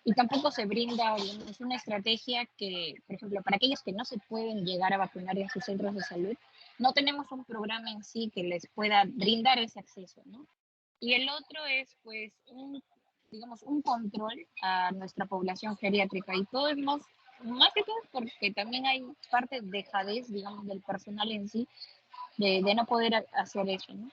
y tampoco se brinda, digamos, una estrategia que, por ejemplo, para aquellos que no se pueden llegar a vacunar en sus centros de salud, no tenemos un programa en sí que les pueda brindar ese acceso, ¿no? Y el otro es, pues, digamos, un control a nuestra población geriátrica. Y todo es más que todo porque también hay parte de dejadez, digamos, del personal en sí, de no poder hacer eso, ¿no?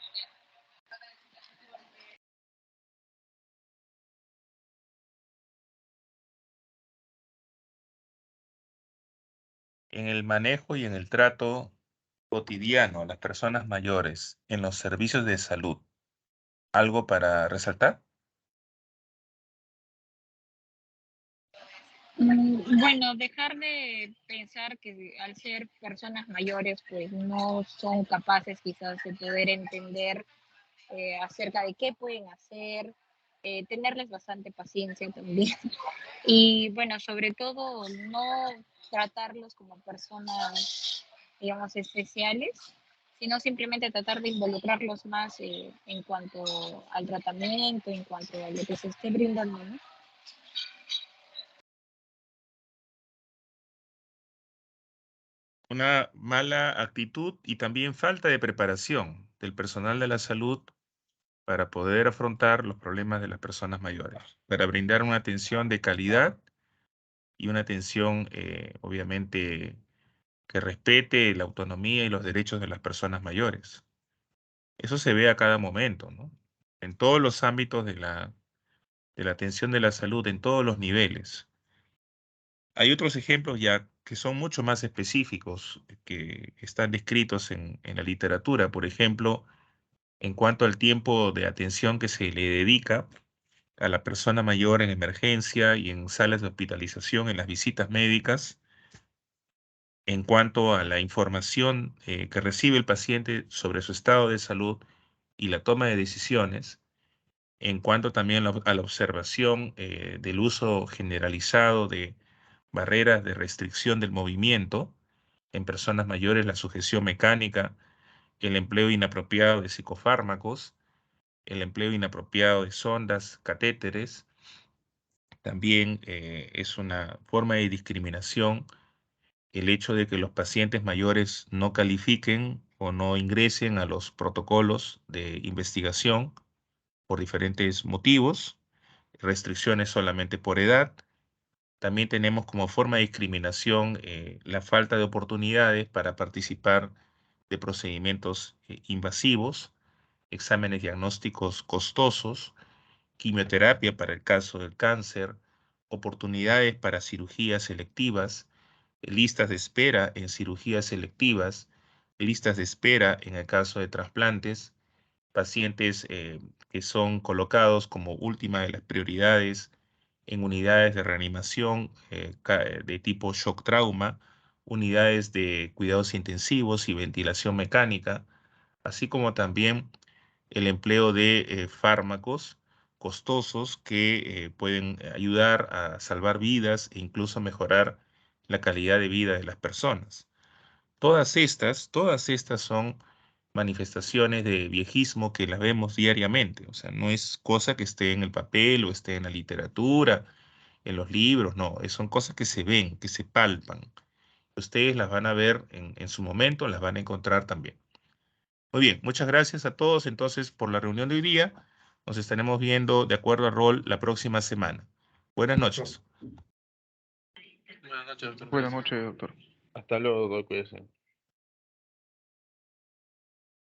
En el manejo y en el trato cotidiano a las personas mayores en los servicios de salud, ¿algo para resaltar? Bueno, dejar de pensar que al ser personas mayores, pues no son capaces quizás de poder entender acerca de qué pueden hacer, tenerles bastante paciencia también. Y bueno, sobre todo no tratarlos como personas, digamos, especiales, sino simplemente tratar de involucrarlos más en cuanto al tratamiento, en cuanto a lo que se esté brindando, ¿no? Una mala actitud y también falta de preparación del personal de la salud para poder afrontar los problemas de las personas mayores, para brindar una atención de calidad y una atención, obviamente, que respete la autonomía y los derechos de las personas mayores. Eso se ve a cada momento, ¿no? En todos los ámbitos de la atención de la salud, en todos los niveles. Hay otros ejemplos ya que son mucho más específicos, que están descritos en la literatura. Por ejemplo, en cuanto al tiempo de atención que se le dedica a la persona mayor en emergencia y en salas de hospitalización, en las visitas médicas, en cuanto a la información que recibe el paciente sobre su estado de salud y la toma de decisiones, en cuanto también a la observación del uso generalizado de barreras de restricción del movimiento en personas mayores, la sujeción mecánica, el empleo inapropiado de psicofármacos, el empleo inapropiado de sondas, catéteres. También es una forma de discriminación el hecho de que los pacientes mayores no califiquen o no ingresen a los protocolos de investigación por diferentes motivos, restricciones solamente por edad. También tenemos como forma de discriminación la falta de oportunidades para participar de procedimientos invasivos, exámenes diagnósticos costosos, quimioterapia para el caso del cáncer, oportunidades para cirugías selectivas, listas de espera en cirugías selectivas, listas de espera en el caso de trasplantes, pacientes que son colocados como última de las prioridades en unidades de reanimación de tipo shock trauma, unidades de cuidados intensivos y ventilación mecánica, así como también el empleo de fármacos costosos que pueden ayudar a salvar vidas e incluso mejorar la calidad de vida de las personas. Todas estas son manifestaciones de viejismo que las vemos diariamente. O sea, no es cosa que esté en el papel o esté en la literatura, en los libros, no. Son cosas que se ven, que se palpan. Ustedes las van a ver en su momento, las van a encontrar también. Muy bien, muchas gracias a todos entonces por la reunión de hoy día. Nos estaremos viendo de acuerdo al rol la próxima semana. Buenas noches. Buenas noches, doctor. Buenas noches, doctor. Hasta luego, cuídense.